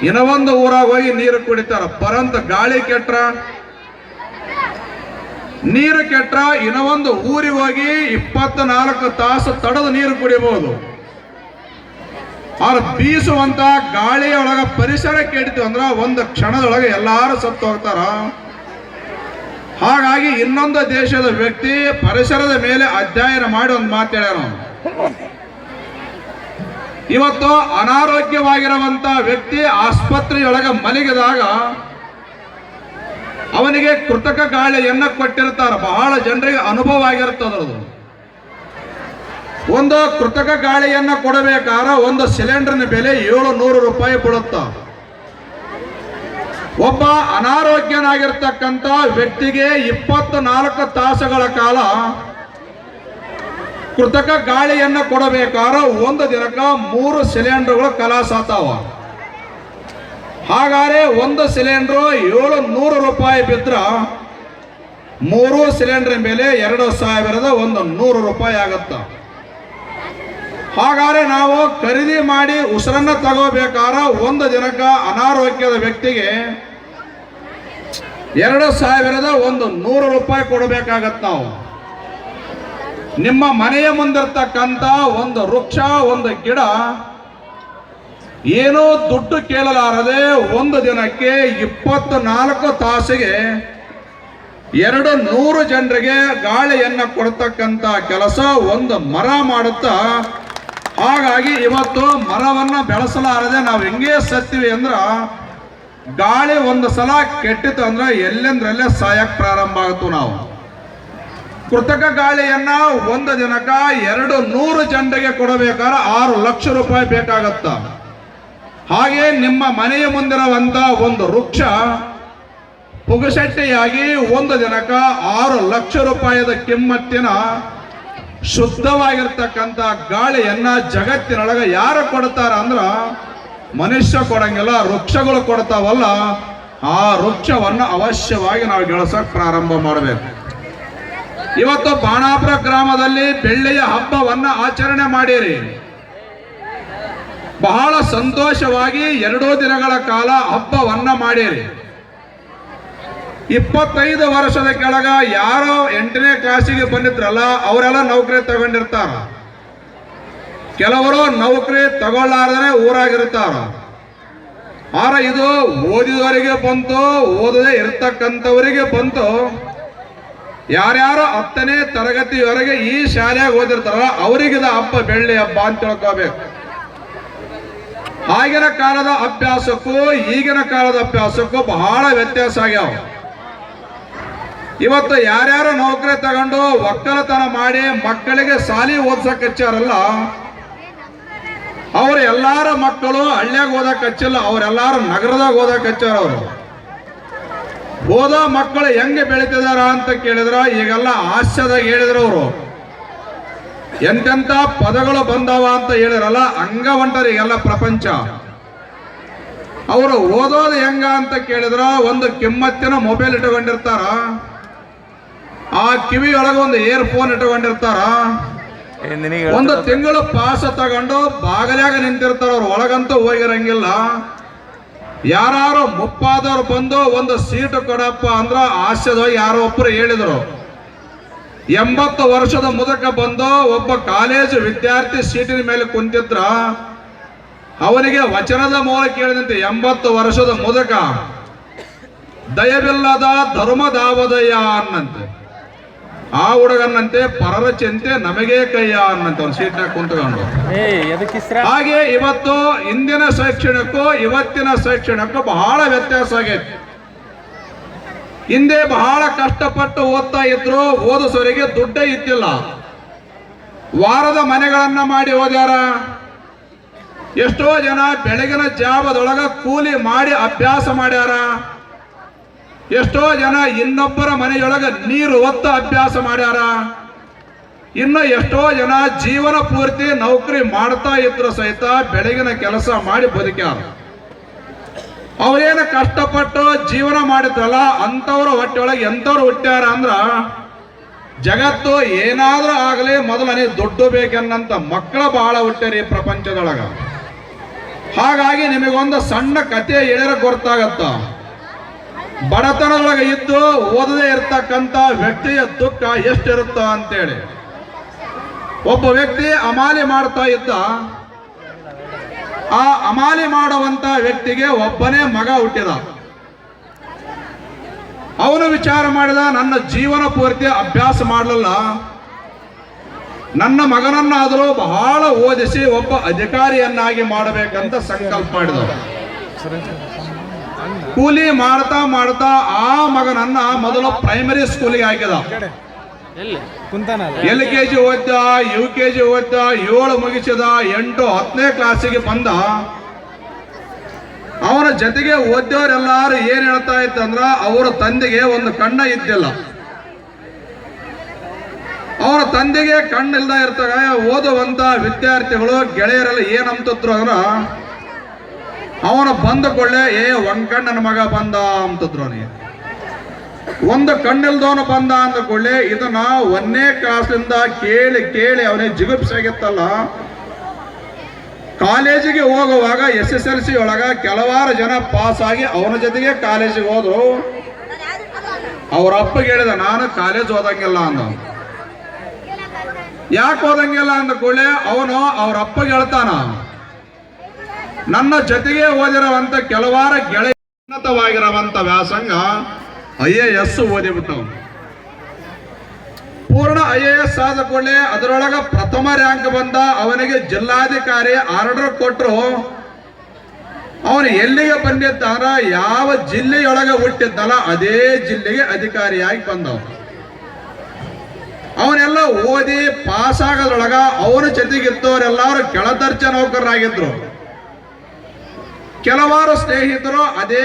S1: ಇನ್ನೊಂದು ಊರಾಗ ಹೋಗಿ ನೀರು ಕುಡಿತಾರ. ಪರಂತ ಗಾಳಿ ಕೆಟ್ರ, ನೀರು ಕೆಟ್ರ ಇನ್ನೊಂದು ಊರಿಗೆ ಹೋಗಿ 24 ತಾಸು ತಡೆದು ನೀರು ಕುಡಿಬಹುದು. ಅವ್ರು ಬೀಸುವಂತ ಗಾಳಿಯೊಳಗ ಪರಿಸರ ಕೆಡಿತು ಅಂದ್ರ ಒಂದು ಕ್ಷಣದೊಳಗೆ ಎಲ್ಲಾರು ಸತ್ತು ಹೋಗ್ತಾರ. ಹಾಗಾಗಿ ಇನ್ನೊಂದು ದೇಶದ ವ್ಯಕ್ತಿ ಪರಿಸರದ ಮೇಲೆ ಅಧ್ಯಯನ ಮಾಡಿ ಒಂದು ಮಾತು ಹೇಳ್ಯಾರ. ಇವತ್ತು ಅನಾರೋಗ್ಯವಾಗಿರುವಂತ ವ್ಯಕ್ತಿ ಆಸ್ಪತ್ರೆಯೊಳಗೆ ಮಲಗಿದಾಗ ಅವನಿಗೆ ಕೃತಕ ಗಾಳಿಯನ್ನ ಕೊಟ್ಟಿರ್ತಾರ. ಬಹಳ ಜನರಿಗೆ ಅನುಭವ ಆಗಿರ್ತದದು. ಒಂದು ಕೃತಕ ಗಾಳಿಯನ್ನ ಕೊಡಬೇಕಾದ್ರೆ ಒಂದು ಸಿಲಿಂಡರ್ನ ಬೆಲೆ 700 ರೂಪಾಯಿ ಬೀಳುತ್ತ. ಒಬ್ಬ ಅನಾರೋಗ್ಯನಾಗಿರ್ತಕ್ಕಂಥ ವ್ಯಕ್ತಿಗೆ 24 ತಾಸುಗಳ ಕಾಲ ಕೃತಕ ಗಾಳಿಯನ್ನ ಕೊಡಬೇಕಾದ್ರೆ ಒಂದು ದಿನಕ್ಕೆ 3 ಸಿಲಿಂಡರ್ಗಳು ಕಲಾಸಾತಾವ. ಹಾಗಾದ್ರೆ ಒಂದು ಸಿಲಿಂಡರ್ 700 ರೂಪಾಯಿ ಬಿದ್ರ 3 ಸಿಲಿಂಡರ್ ಮೇಲೆ 2100 ರೂಪಾಯಿ ಆಗತ್ತ. ಹಾಗಾದ್ರೆ ನಾವು ಖರೀದಿ ಮಾಡಿ ಉಸಿರನ್ನ ತಗೋಬೇಕಾದ್ರೆ ಒಂದು ದಿನಕ್ಕೆ ಅನಾರೋಗ್ಯದ ವ್ಯಕ್ತಿಗೆ 2100 ರೂಪಾಯಿ ಕೊಡಬೇಕಾಗತ್ತ. ನಾವು ನಿಮ್ಮ ಮನೆಯ ಮುಂದಿರ್ತಕ್ಕಂಥ ಒಂದು ವೃಕ್ಷ, ಒಂದು ಗಿಡ ಏನೋ ದುಡ್ಡು ಕೇಳಲಾರದೆ ಒಂದು ದಿನಕ್ಕೆ 24 ತಾಸಿಗೆ 200 ಜನರಿಗೆ ಗಾಳಿಯನ್ನ ಕೊಡ್ತಕ್ಕಂಥ ಕೆಲಸ ಒಂದು ಮರ ಮಾಡುತ್ತಾ. ಹಾಗಾಗಿ ಇವತ್ತು ಮರವನ್ನ ಬೆಳೆಸಲಾರದೆ ನಾವು ಹೆಂಗೆ ಸತ್ತೀವಿ ಅಂದ್ರ ಗಾಳಿ ಒಂದು ಸಲ ಕೆಟ್ಟಿತು ಅಂದ್ರೆ ಎಲ್ಲೆಂದ್ರಲ್ಲೇ ಸಾಯಕ್ ಪ್ರಾರಂಭ ಆಗುತ್ತು. ನಾವು ಕೃತಕ ಗಾಳಿಯನ್ನ ಒಂದು ದಿನಕ್ಕ 200 ಜನರಿಗೆ ಕೊಡಬೇಕಾದ್ರೆ 6 ಲಕ್ಷ ರೂಪಾಯಿ ಬೇಕಾಗತ್ತ. ಹಾಗೆ ನಿಮ್ಮ ಮನೆಯ ಮುಂದಿರುವಂತ ಒಂದು ವೃಕ್ಷ ಪುಗಸಟ್ಟೆಯಾಗಿ ಒಂದು ದಿನಕ್ಕ 6 ಲಕ್ಷ ರೂಪಾಯಿದ ಕಿಮ್ಮತ್ತಿನ ಶುದ್ಧವಾಗಿರ್ತಕ್ಕಂಥ ಗಾಳಿಯನ್ನ ಜಗತ್ತಿನೊಳಗ ಯಾರು ಕೊಡ್ತಾರ ಅಂದ್ರ ಮನುಷ್ಯ ಕೊಡಂಗಿಲ್ಲ, ವೃಕ್ಷಗಳು ಕೊಡ್ತಾವಲ್ಲ. ಆ ವೃಕ್ಷವನ್ನು ಅವಶ್ಯವಾಗಿ ನಾವು ಗೆಳಸಕ್ ಪ್ರಾರಂಭ ಮಾಡಬೇಕು. ಇವತ್ತು ಬಾಣಾಪುರ ಗ್ರಾಮದಲ್ಲಿ ಬೆಳ್ಳಿಯ ಹಬ್ಬವನ್ನ ಆಚರಣೆ ಮಾಡಿರಿ. ಬಹಳ ಸಂತೋಷವಾಗಿ 2 ದಿನಗಳ ಕಾಲ ಹಬ್ಬವನ್ನ ಮಾಡಿರಿ. 25 ವರ್ಷದ ಕೆಳಗ ಯಾರೋ 8ನೇ ಕ್ಲಾಸಿಗೆ ಬಂದಿದ್ರಲ್ಲ ಅವರೆಲ್ಲ ನೌಕರಿ ತಗೊಂಡಿರ್ತಾರ. ಕೆಲವರು ನೌಕರಿ ತಗೊಳ್ಳಾರ್ದೇ ಊರಾಗಿರ್ತಾರ. ಆದ್ರೆ ಇದು ಓದಿದವರಿಗೆ ಬಂತು, ಓದದೆ ಇರ್ತಕ್ಕಂಥವರಿಗೆ ಬಂತು. ಯಾರ್ಯಾರು 10ನೇ ತರಗತಿವರೆಗೆ ಈ ಶಾಲೆಯಾಗ ಓದಿರ್ತಾರಲ್ಲ ಅವರಿಗಿದ ಹಬ್ಬ ಬೆಳ್ಳಿ ಹಬ್ಬ ಅಂತ ತಿಳ್ಕೋಬೇಕು. ಆಗಿನ ಕಾಲದ ಅಭ್ಯಾಸಕ್ಕೂ ಈಗಿನ ಕಾಲದ ಅಭ್ಯಾಸಕ್ಕೂ ಬಹಳ ವ್ಯತ್ಯಾಸ ಆಗ್ಯಾವ. ಇವತ್ತು ಯಾರ್ಯಾರು ನೌಕರಿ ತಗೊಂಡು ಒಕ್ಕಲತನ ಮಾಡಿ ಮಕ್ಕಳಿಗೆ ಶಾಲಿ ಓದ್ಸಕ್ ಹಚ್ಚಾರಲ್ಲ ಅವ್ರ ಎಲ್ಲಾರ ಮಕ್ಕಳು ಹಳ್ಳಿಯಾಗ ಓದಕ್ ಹಚ್ಚಿಲ್ಲ, ಅವ್ರೆಲ್ಲಾರು ನಗರದಾಗ ಓದಕ್ ಹಚ್ಚಾರ. ಅವರು ಓದೋ ಮಕ್ಕಳು ಹೆಂಗೆ ಬೆಳಿತಿದಾರ ಅಂತ ಕೇಳಿದ್ರ ಈಗೆಲ್ಲ ಹಾಸ್ಯದಾಗ ಹೇಳಿದ್ರು. ಅವರು ಎಂತೆಂತ ಪದಗಳು ಬಂದವ ಅಂತ ಹೇಳಿರಲ್ಲ ಹಂಗ ಹೊಂಟಾರ ಈಗೆಲ್ಲ ಪ್ರಪಂಚ. ಅವರು ಓದೋದು ಹೆಂಗ ಅಂತ ಕೇಳಿದ್ರ ಒಂದು ಕಿಮ್ಮತ್ತಿನ ಮೊಬೈಲ್ ಇಟ್ಕೊಂಡಿರ್ತಾರ, ಆ ಕಿವಿಯೊಳಗೆ ಒಂದು ಇಯರ್ಫೋನ್ ಇಟ್ಕೊಂಡಿರ್ತಾರ. ಒಂದು ತಿಂಗಳು ಪಾಸ ತಗೊಂಡು ಬಾಗಲ್ಯಾಗ ನಿಂತಿರ್ತಾರ. ಅವ್ರು ಒಳಗಂತೂ ಹೋಗಿರಂಗಿಲ್ಲ. ಯಾರು ಮುಪ್ಪಾದವ್ರು ಬಂದು ಒಂದು ಸೀಟು ಕೊಡಪ್ಪ ಅಂದ್ರ ಹಾಸ್ಯದವಾಗಿ ಯಾರೋ ಒಬ್ಬರು ಹೇಳಿದ್ರು. 80 ವರ್ಷದ ಮುದುಕ ಬಂದು ಒಬ್ಬ ಕಾಲೇಜು ವಿದ್ಯಾರ್ಥಿ ಸೀಟಿನ ಮೇಲೆ ಕುಂತಿದ್ರ ಅವನಿಗೆ ವಚನದ ಮೂಲಕ ಕೇಳಿದಂತೆ 80 ವರ್ಷದ ಮುದುಕ ದಯವಿಲ್ಲದ ಧರ್ಮದಾವದಯ ಅನ್ನಂತೆ. ಆ ಹುಡುಗನ್ನಂತೆ ಪರರ ಚಿಂತೆ ನಮಗೆ ಕೈಯ ಅನ್ನಂತೆ ಅವ್ನು ಸೀಟ್ನಾಗ ಕುಂತ್ಕೊಂಡು. ಹಾಗೆ ಇವತ್ತು ಇಂದಿನ ಶೈಕ್ಷಣಿಕಕ್ಕೂ ಇವತ್ತಿನ ಶೈಕ್ಷಣಿಕಕ್ಕೂ ಬಹಳ ವ್ಯತ್ಯಾಸ ಆಗೈತಿ. ಹಿಂದೆ ಬಹಳ ಕಷ್ಟಪಟ್ಟು ಓದ್ತಾ ಇದ್ರು, ಓದಿಸೋರಿಗೆ ದುಡ್ಡೇ ಇದ್ದಿಲ್ಲ. ವಾರದ ಮನೆಗಳನ್ನ ಮಾಡಿ ಓದ್ಯಾರ. ಎಷ್ಟೋ ಜನ ಬೆಳಗಿನ ಜಾವದೊಳಗ ಕೂಲಿ ಮಾಡಿ ಅಭ್ಯಾಸ ಮಾಡ್ಯಾರ. ಎಷ್ಟೋ ಜನ ಇನ್ನೊಬ್ಬರ ಮನೆಯೊಳಗ ನೀರು ಒತ್ತ ಅಭ್ಯಾಸ ಮಾಡ್ಯಾರ. ಇನ್ನು ಎಷ್ಟೋ ಜನ ಜೀವನ ಪೂರ್ತಿ ನೌಕರಿ ಮಾಡ್ತಾ ಇದ್ರು ಸಹಿತ ಬೆಳಗಿನ ಕೆಲಸ ಮಾಡಿ ಬದುಕ್ಯಾರ. ಅವರೇನು ಕಷ್ಟಪಟ್ಟು ಜೀವನ ಮಾಡಿದ್ರಲ್ಲ ಅಂತವ್ರ ಹೊಟ್ಟೆಯೊಳಗೆ ಎಂಥವ್ರು ಹುಟ್ಟ್ಯಾರ ಅಂದ್ರ ಜಗತ್ತು ಏನಾದ್ರೂ ಆಗಲಿ ಮೊದಲನೇ ದುಡ್ಡು ಬೇಕನ್ನಂತ ಮಕ್ಕಳ ಬಹಳ ಹುಟ್ಟ್ಯಾರ ಈ ಪ್ರಪಂಚದೊಳಗ. ಹಾಗಾಗಿ ನಿಮಗೊಂದು ಸಣ್ಣ ಕಥೆ ಹೇಳಿದ್ರೆ ಗೊತ್ತಾಗತ್ತ. ಬಡತನದೊಳಗೆ ಇದ್ದು ಓದದೇ ಇರ್ತಕ್ಕಂಥ ವ್ಯಕ್ತಿಯ ದುಃಖ ಎಷ್ಟಿರುತ್ತ ಅಂತೇಳಿ. ಒಬ್ಬ ವ್ಯಕ್ತಿ ಅಮಾಲಿ ಮಾಡ್ತಾ ಇದ್ದ. ಆ ಅಮಾಲಿ ಮಾಡುವಂತ ವ್ಯಕ್ತಿಗೆ ಒಬ್ಬನೇ ಮಗ ಹುಟ್ಟಿದ. ಅವನು ವಿಚಾರ ಮಾಡಿದ, ನನ್ನ ಜೀವನ ಪೂರ್ತಿ ಅಭ್ಯಾಸ ಮಾಡಲಿಲ್ಲ, ನನ್ನ ಮಗನನ್ನಾದರೂ ಬಹಳ ಓದಿಸಿ ಒಬ್ಬ ಅಧಿಕಾರಿಯನ್ನಾಗಿ ಮಾಡಬೇಕಂತ ಸಂಕಲ್ಪ ಮಾಡಿದ. ಕೂಲಿ ಮಾಡ್ತಾ ಮಾಡ್ತಾ ಆ ಮಗನನ್ನ ಮೊದಲು ಪ್ರೈಮರಿ ಸ್ಕೂಲಿಗೆ ಹಾಕಿದ. LKG ಓದ್ದ, UKG ಓದ್ದ, 7 ಮುಗಿಸಿದ, 8, 10ನೇ ಕ್ಲಾಸಿಗೆ ಬಂದ. ಅವನ ಜೊತೆಗೆ ಓದ್ದವರೆಲ್ಲಾರು ಏನ್ ಹೇಳ್ತಾ ಇತ್ತಂದ್ರ ಅವರ ತಂದೆಗೆ ಒಂದು ಕಣ್ಣ ಇದ್ದಿಲ್ಲ. ಅವರ ತಂದೆಗೆ ಕಣ್ಣಿಲ್ದ ಇರ್ತಾಗ ಓದುವಂತ ವಿದ್ಯಾರ್ಥಿಗಳು ಗೆಳೆಯರೆಲ್ಲ ಏನಂತಿದ್ರು ಅಂದ್ರ ಅವನ ಬಂದ ಕೊಳ್ಳೆ ಒಂಕಣ್ಣನ ಮಗ ಬಂದ ಅಂತದ್ರು. ಅವನಿಗೆ ಒಂದು ಕಣ್ಣಿಲ್ದವನು ಬಂದ ಅಂದ ಕೊಳ್ಳೆ ಇದನ್ನ 1ನೇ ಕ್ಲಾಸ್ನಿಂದ ಕೇಳಿ ಕೇಳಿ ಅವನಿಗೆ ಜಿಗುಪ್ಸಾಗಿತ್ತಲ್ಲ. ಕಾಲೇಜಿಗೆ ಹೋಗುವಾಗ SSLC ಒಳಗ ಕೆಲವಾರು ಜನ ಪಾಸ್ ಆಗಿ ಅವನ ಜೊತೆಗೆ ಕಾಲೇಜಿಗೆ ಹೋದ್ರು. ಅವ್ರ ಅಪ್ಪಗೆ ಹೇಳಿದ, ನಾನು ಕಾಲೇಜ್ ಓದಂಗಿಲ್ಲ ಅಂದ. ಯಾಕೆ ಓದಂಗಿಲ್ಲ ಅಂದ ಕೂಡಲೇ ಅವನು ಅವ್ರ ಅಪ್ಪಗೆ ಹೇಳ್ತಾನ, ನನ್ನ ಜೊತೆಗೆ ಓದಿರುವಂತ ಕೆಲವಾರು ಗೆಳೆಯ ಉನ್ನತವಾಗಿರುವಂತ ವ್ಯಾಸಂಗ IAS ಓದಿಬಿಟ್ಟವು. ಪೂರ್ಣ IAS ಆದ ಕೂಡಲೇ ಅದರೊಳಗ ಪ್ರಥಮ ರ್ಯಾಂಕ್ ಬಂದ. ಅವನಿಗೆ ಜಿಲ್ಲಾಧಿಕಾರಿ ಆರ್ಡರ್ ಕೊಟ್ಟರು. ಅವನು ಎಲ್ಲಿಗೆ ಬಂದಿದ್ದಾನ, ಯಾವ ಜಿಲ್ಲೆಯೊಳಗೆ ಹುಟ್ಟಿದ್ದಲ್ಲ ಅದೇ ಜಿಲ್ಲೆಗೆ ಅಧಿಕಾರಿಯಾಗಿ ಬಂದವ. ಅವನೆಲ್ಲ ಓದಿ ಪಾಸ್ ಆಗೋದ್ರೊಳಗ ಅವನ ಜೊತೆಗಿದ್ದವರೆಲ್ಲರೂ ಕೆಳದರ್ಜೆ ನೌಕರರಾಗಿದ್ರು. ಕೆಲವಾರು ಸ್ನೇಹಿತರು ಅದೇ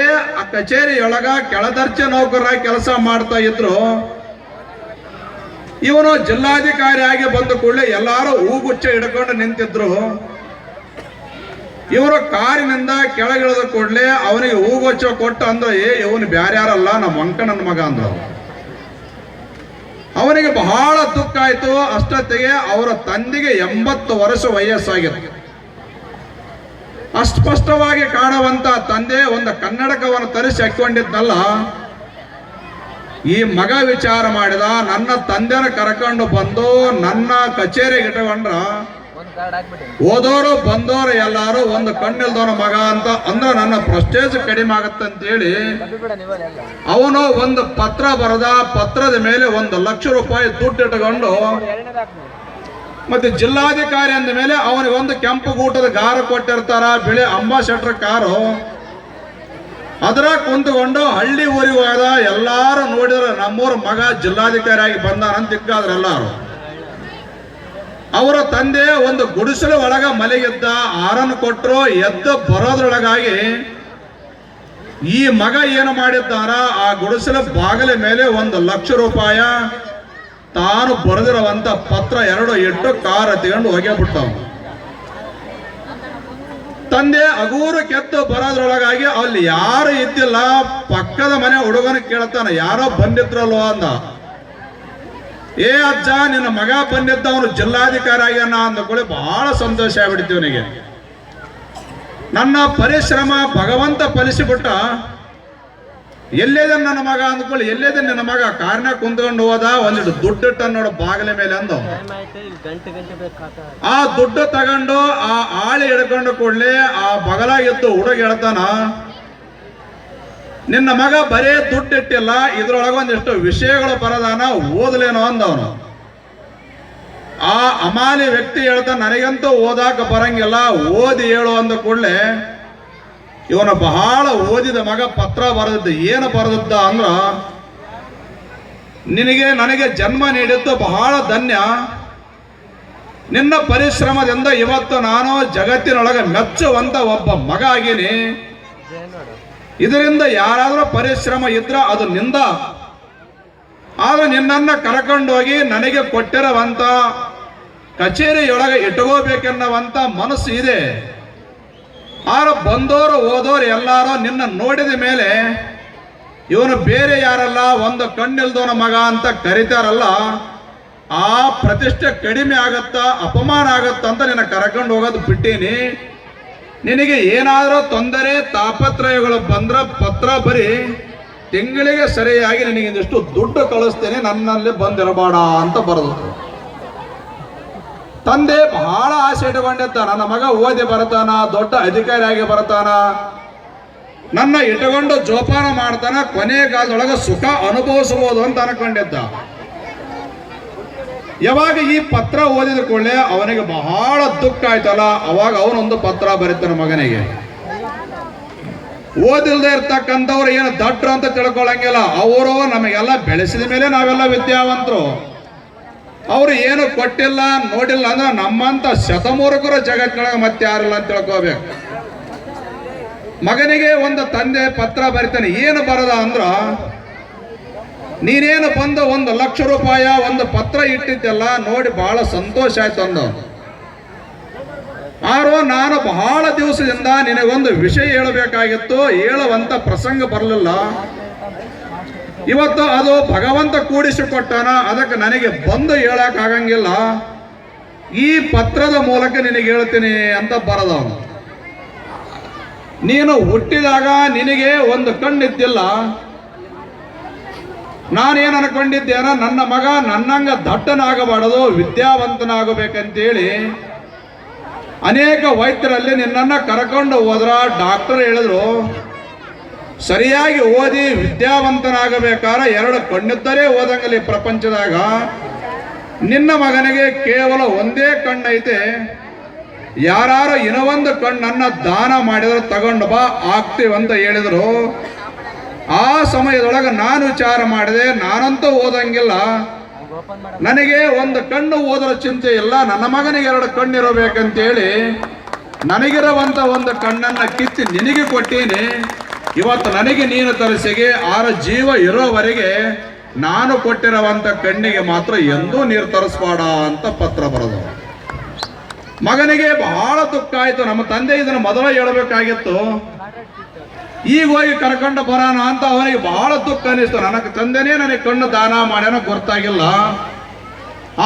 S1: ಕಚೇರಿಯೊಳಗ ಕೆಳದರ್ಜೆ ನೌಕರರಾಗಿ ಕೆಲಸ ಮಾಡ್ತಾ ಇದ್ರು. ಇವನು ಜಿಲ್ಲಾಧಿಕಾರಿಯಾಗಿ ಬಂದ ಕೂಡಲೇ ಎಲ್ಲಾರು ಹೂಗುಚ್ಚ ಹಿಡ್ಕೊಂಡು ನಿಂತಿದ್ರು. ಇವರು ಕಾರಿನಿಂದ ಕೆಳಗಿಳಿದ ಕೂಡಲೇ ಅವನಿಗೆ ಹೂಗುಚ್ಚ ಕೊಟ್ಟು ಅಂದ್ರೆ ಇವನು ಬ್ಯಾರ್ಯಾರಲ್ಲ, ನಮ್ಮ ಅಂಕಣ್ಣನ ಮಗ ಅಂದ್ರು. ಅವನಿಗೆ ಬಹಳ ದುಃಖ ಆಯಿತು. ಅಷ್ಟೊತ್ತಿಗೆ ಅವರ ತಂದೆಗೆ 80 ವರ್ಷ ವಯಸ್ಸಾಗಿತ್ತು. ಅಸ್ಪಷ್ಟವಾಗಿ ಕಾಣುವಂತ ತಂದೆ ಒಂದು ಕನ್ನಡಕವನ್ನು ತರಿಸಿ ಹಾಕೊಂಡಿದ್ನಲ್ಲ, ಈ ಮಗ ವಿಚಾರ ಮಾಡಿದ, ನನ್ನ ತಂದೆನ ಕರ್ಕೊಂಡು ಬಂದು ನನ್ನ ಕಚೇರಿಗೆ ಇಟ್ಟುಕೊಂಡ್ರ ಓದೋರು ಬಂದೋರು ಎಲ್ಲಾರು ಒಂದು ಕಣ್ಣಿಲ್ದವನ ಮಗ ಅಂತ ಅಂದ್ರೆ ನನ್ನ ಪ್ರೆಸ್ಟೇಜ್ ಕಡಿಮೆ ಆಗತ್ತಂತೇಳಿ ಅವನು ಒಂದು ಪತ್ರ ಬರೆದ. ಪತ್ರದ ಮೇಲೆ 1 ಲಕ್ಷ ರೂಪಾಯಿ ದುಡ್ಡು ಇಟ್ಟುಕೊಂಡು ಮತ್ತೆ ಜಿಲ್ಲಾಧಿಕಾರಿ ಅಂದ ಮೇಲೆ ಅವನಿಗೆ ಒಂದು ಕೆಂಪು ಗೂಟದ ಕಾರು ಕೊಟ್ಟಿರ್ತಾರ, ಬಿಳಿ ಅಂಬಾಸೆಡರ್ ಕಾರು. ಅದರ ಕುಂತ್ಕೊಂಡು ಹಳ್ಳಿ ಊರಿಗೆ ಹೋದ. ಎಲ್ಲಾರು ನೋಡಿದ್ರೆ ನಮ್ಮೂರ ಮಗ ಜಿಲ್ಲಾಧಿಕಾರಿ ಆಗಿ ಬಂದಾನಂತ ತಿಕ್ಕಾದ್ರೆ ಎಲ್ಲಾರು. ಅವರ ತಂದೆ ಒಂದು ಗುಡಿಸಲು ಒಳಗ ಮಲಗಿದ್ದ. ಆರನ್ನು ಕೊಟ್ಟರು. ಎದ್ದು ಬರೋದ್ರೊಳಗಾಗಿ ಈ ಮಗ ಏನು ಮಾಡಿದ್ದಾರ, ಆ ಗುಡಿಸಲು ಬಾಗಿಲ ಮೇಲೆ 1 ಲಕ್ಷ ರೂಪಾಯಿ ತಾನು ಬರೆದಿರುವಂತ ಪತ್ರ 2 ಇಟ್ಟು ಕಾರ್ ಎತ್ಕೊಂಡು ಹೋಗ್ಯಾಬಿಟ್ಟವ. ತಂದೆ ಅಗೂರು ಕೆತ್ತು ಬರೋದ್ರೊಳಗಾಗಿ ಅಲ್ಲಿ ಯಾರು ಇದ್ದಿಲ್ಲ. ಪಕ್ಕದ ಮನೆ ಹುಡುಗನ ಕೇಳ್ತಾನ, ಯಾರೋ ಬಂದಿದ್ರಲ್ವ ಅಂದ. ಏ ಅಜ್ಜ, ನಿನ್ನ ಮಗ ಬಂದಿದ್ದ, ಅವನು ಜಿಲ್ಲಾಧಿಕಾರಿ ಆಗ್ಯಾನ ಅಂದಕೊಳ್ಳಿ ಬಹಳ ಸಂತೋಷ ಆಗ್ಬಿಡ್ತೀವಿ ಅವನಿಗೆ. ನನ್ನ ಪರಿಶ್ರಮ ಭಗವಂತ ಫಲಿಸಿಬಿಟ್ಟ. ಎಲ್ಲೇದ ನನ್ನ ಮಗ ಅಂದ್ಕೊಳ್ಳಿ, ಎಲ್ಲೇದ ನಿನ್ನ ಮಗ? ಕಾರಣ ಕುಂತ್ಕೊಂಡು ಹೋದ. ಒಂದಿಟ್ಟು ದುಡ್ಡಿಟ್ಟ ನೋಡು ಬಾಗಿಲ ಮೇಲೆ ಅಂದು. ಆ ದುಡ್ಡು ತಗೊಂಡು ಆ ಆಳಿ ಹಿಡ್ಕೊಂಡು ಕೂಡಲೇ ಆ ಬಗಲಾಗಿದ್ದು ಹುಡುಗ ಹೇಳ್ತಾನ, ನಿನ್ನ ಮಗ ಬರೇ ದುಡ್ಡಿಟ್ಟಿಲ್ಲ, ಇದ್ರೊಳಗ ಒಂದಿಷ್ಟು ವಿಷಯಗಳು ಬರದಾನ, ಓದಲೇನೋ ಅಂದವನು. ಆ ಅಮಾಲಿ ವ್ಯಕ್ತಿ ಹೇಳ್ತಾನ, ನನಗಂತೂ ಓದಾಕ ಬರಂಗಿಲ್ಲ, ಓದಿ ಹೇಳು ಅಂದ ಕೂಡಲೇ ಇವನು ಬಹಳ ಓದಿದ ಮಗ ಪತ್ರ ಬರೆದಿದ್ದ. ಏನು ಬರೆದಿದ್ದ ಅಂದ್ರ, ನಿನಗೆ ನನಗೆ ಜನ್ಮ ನೀಡಿದ್ದು ಬಹಳ ಧನ್ಯ. ನಿನ್ನ ಪರಿಶ್ರಮದಿಂದ ಇವತ್ತು ನಾನು ಜಗತ್ತಿನೊಳಗೆ ಮೆಚ್ಚುವಂತ ಒಬ್ಬ ಮಗ ಆಗೀನಿ. ಇದರಿಂದ ಯಾರಾದ್ರೂ ಪರಿಶ್ರಮ ಇದ್ರ ಅದು ನಿಂದ. ಆದ್ರೆ ನಿನ್ನನ್ನು ಕರ್ಕೊಂಡೋಗಿ ನನಗೆ ಕೊಟ್ಟಿರುವಂತ ಕಚೇರಿಯೊಳಗೆ ಇಟ್ಕೋಬೇಕೆನ್ನುವಂತ ಮನಸ್ಸು ಇದೆ. ಆರು ಬಂದೋರು ಓದೋರು ಎಲ್ಲಾರು ನಿನ್ನ ನೋಡಿದ ಮೇಲೆ ಇವನು ಬೇರೆ ಯಾರಲ್ಲ, ಒಂದು ಕಣ್ಣಿಲ್ದವನ ಮಗ ಅಂತ ಕರೀತಾರಲ್ಲ, ಆ ಪ್ರತಿಷ್ಠೆ ಕಡಿಮೆ ಆಗತ್ತ, ಅಪಮಾನ ಆಗತ್ತ ಅಂತ ನಿನ್ನ ಕರ್ಕೊಂಡು ಹೋಗೋದು ಬಿಟ್ಟೀನಿ. ನಿನಗೆ ಏನಾದರೂ ತೊಂದರೆ ತಾಪತ್ರಯಗಳು ಬಂದ್ರ ಪತ್ರ ಬರೀ, ತಿಂಗಳಿಗೆ ಸರಿಯಾಗಿ ನಿನಗೆ ಇಂದಿಷ್ಟು ದುಡ್ಡು ಕಳಿಸ್ತೇನೆ, ನನ್ನಲ್ಲಿ ಬಂದಿರಬೇಡ ಅಂತ ಬರೆದು. ತಂದೆ ಬಹಳ ಆಸೆ ಇಟ್ಟುಕೊಂಡಿದ್ದ, ನನ್ನ ಮಗ ಓದಿ ಬರ್ತಾನ, ದೊಡ್ಡ ಅಧಿಕಾರಿಯಾಗಿ ಬರ್ತಾನ, ನನ್ನ ಇಟ್ಟುಕೊಂಡು ಜೋಪಾನ ಮಾಡ್ತಾನ, ಕೊನೆಗಾಲದೊಳಗೆ ಸುಖ ಅನುಭವಿಸಬಹುದು ಅಂತ ಅನ್ಕೊಂಡಿದ್ದ. ಯಾವಾಗ ಈ ಪತ್ರ ಓದಿದ ಕೂಡಲೇ ಅವನಿಗೆ ಬಹಳ ದುಃಖ ಆಯ್ತಲ್ಲ. ಅವಾಗ ಅವನೊಂದು ಪತ್ರ ಬರೀತಾನ ಮಗನಿಗೆ. ಓದಿಲ್ದೇ ಇರ್ತಕ್ಕಂಥವ್ರು ಏನು ದಡ್ರು ಅಂತ ತಿಳ್ಕೊಳಂಗಿಲ್ಲ. ಅವರು ನಮಗೆಲ್ಲ ಬೆಳೆಸಿದ ಮೇಲೆ ನಾವೆಲ್ಲ ವಿದ್ಯಾವಂತರು. ಅವರು ಏನು ಕೊಟ್ಟಿಲ್ಲ ನೋಡಿಲ್ಲ ಅಂದ್ರೆ ನಮ್ಮಂತ ಶತಮೂರ್ಖರ ಜಗತ್ತಿನೊಳಗೆ ಮತ್ತೆ ಯಾರಿಲ್ಲ ಅಂತ ತಿಳ್ಕೋಬೇಕು. ಮಗನಿಗೆ ಒಂದು ತಂದೆ ಪತ್ರ ಬರಿತಾನೆ. ಏನು ಬರದ ಅಂದ್ರ, ನೀನೇನು ಬಂದು 1 ಲಕ್ಷ ರೂಪಾಯಿ ಒಂದು ಪತ್ರ ಇಟ್ಟಿದ್ದೆಲ್ಲ ನೋಡಿ ಬಹಳ ಸಂತೋಷ ಆಯ್ತು ಅಂದ. ಆರೋ ನಾನು ಬಹಳ ದಿವಸದಿಂದ ನಿನಗೊಂದು ವಿಷಯ ಹೇಳಬೇಕಾಗಿತ್ತು, ಹೇಳುವಂತ ಪ್ರಸಂಗ ಬರಲಿಲ್ಲ. ಇವತ್ತು ಅದು ಭಗವಂತ ಕೂಡಿಸಿಕೊಟ್ಟಾನ, ಅದಕ್ಕೆ ನನಗೆ ಬಂದು ಹೇಳಕ್ ಆಗಂಗಿಲ್ಲ. ಈ ಪತ್ರದ ಮೂಲಕ ನಿನಗೆ ಹೇಳ್ತೀನಿ ಅಂತ ಬರದವನು. ನೀನು ಹುಟ್ಟಿದಾಗ ನಿನಗೆ ಒಂದು ಕಣ್ಣಿದ್ದಿಲ್ಲ. ನಾನೇನು ಅನ್ಕೊಂಡಿದ್ದೇನ, ನನ್ನ ಮಗ ನನ್ನಂಗ ದಟ್ಟನಾಗಬಾರದು, ವಿದ್ಯಾವಂತನಾಗಬೇಕಂತೇಳಿ ಅನೇಕ ವೈದ್ಯರಲ್ಲಿ ನಿನ್ನನ್ನು ಕರ್ಕೊಂಡು ಹೋದ್ರ. ಡಾಕ್ಟರ್ ಹೇಳಿದ್ರು, ಸರಿಯಾಗಿ ಓದಿ ವಿದ್ಯಾವಂತನಾಗಬೇಕಾದ್ರೆ 2 ಕಣ್ಣಿದ್ದರೆ ಓದಂಗಲಿ ಪ್ರಪಂಚದಾಗ. ನಿನ್ನ ಮಗನಿಗೆ ಕೇವಲ ಒಂದೇ ಕಣ್ಣೈತೆ. ಯಾರು ಇನ್ನೊಂದು ಕಣ್ಣನ್ನ ದಾನ ಮಾಡಿದ್ರೆ ತಗೊಂಡು ಬಾ, ಆಗ್ತೀವಂತ ಹೇಳಿದ್ರು. ಆ ಸಮಯದೊಳಗೆ ನಾನು ವಿಚಾರ ಮಾಡಿದೆ, ನಾನಂತೂ ಓದಂಗಿಲ್ಲ, ನನಗೆ ಒಂದು ಕಣ್ಣು ಓದೋ ಚಿಂತೆ ಇಲ್ಲ, ನನ್ನ ಮಗನಿಗೆ 2 ಕಣ್ಣಿರಬೇಕಂತೇಳಿ ನನಗಿರುವಂತ ಒಂದು ಕಣ್ಣನ್ನ ಕಿತ್ತಿ ನಿನಗೆ ಕೊಟ್ಟೀನಿ. ಇವತ್ತು ನನಗೆ ನೀನು ತರಿಸಿಗೆ 6 ಜೀವ ಇರೋವರೆಗೆ ನಾನು ಕೊಟ್ಟಿರುವಂತ ಕಣ್ಣಿಗೆ ಮಾತ್ರ ಎಂದೂ ನೀರು ತರಿಸ್ಬೇಡ ಅಂತ ಪತ್ರ ಬರೆದು. ಮಗನಿಗೆ ಬಹಳ ದುಃಖ ಆಯ್ತು. ನಮ್ಮ ತಂದೆ ಇದನ್ನು ಮೊದಲ ಹೇಳಬೇಕಾಗಿತ್ತು. ಈಗ ಹೋಗಿ ಕರ್ಕೊಂಡು ಬರೋಣ ಅಂತ ಅವನಿಗೆ ಬಹಳ ದುಃಖ ಅನಿಸ್ತು. ನನಗೆ ತಂದೆನೇ ನನಗೆ ಕಣ್ಣು ದಾನ ಮಾಡ್ಯಾನ ಗೊತ್ತಾಗಿಲ್ಲ.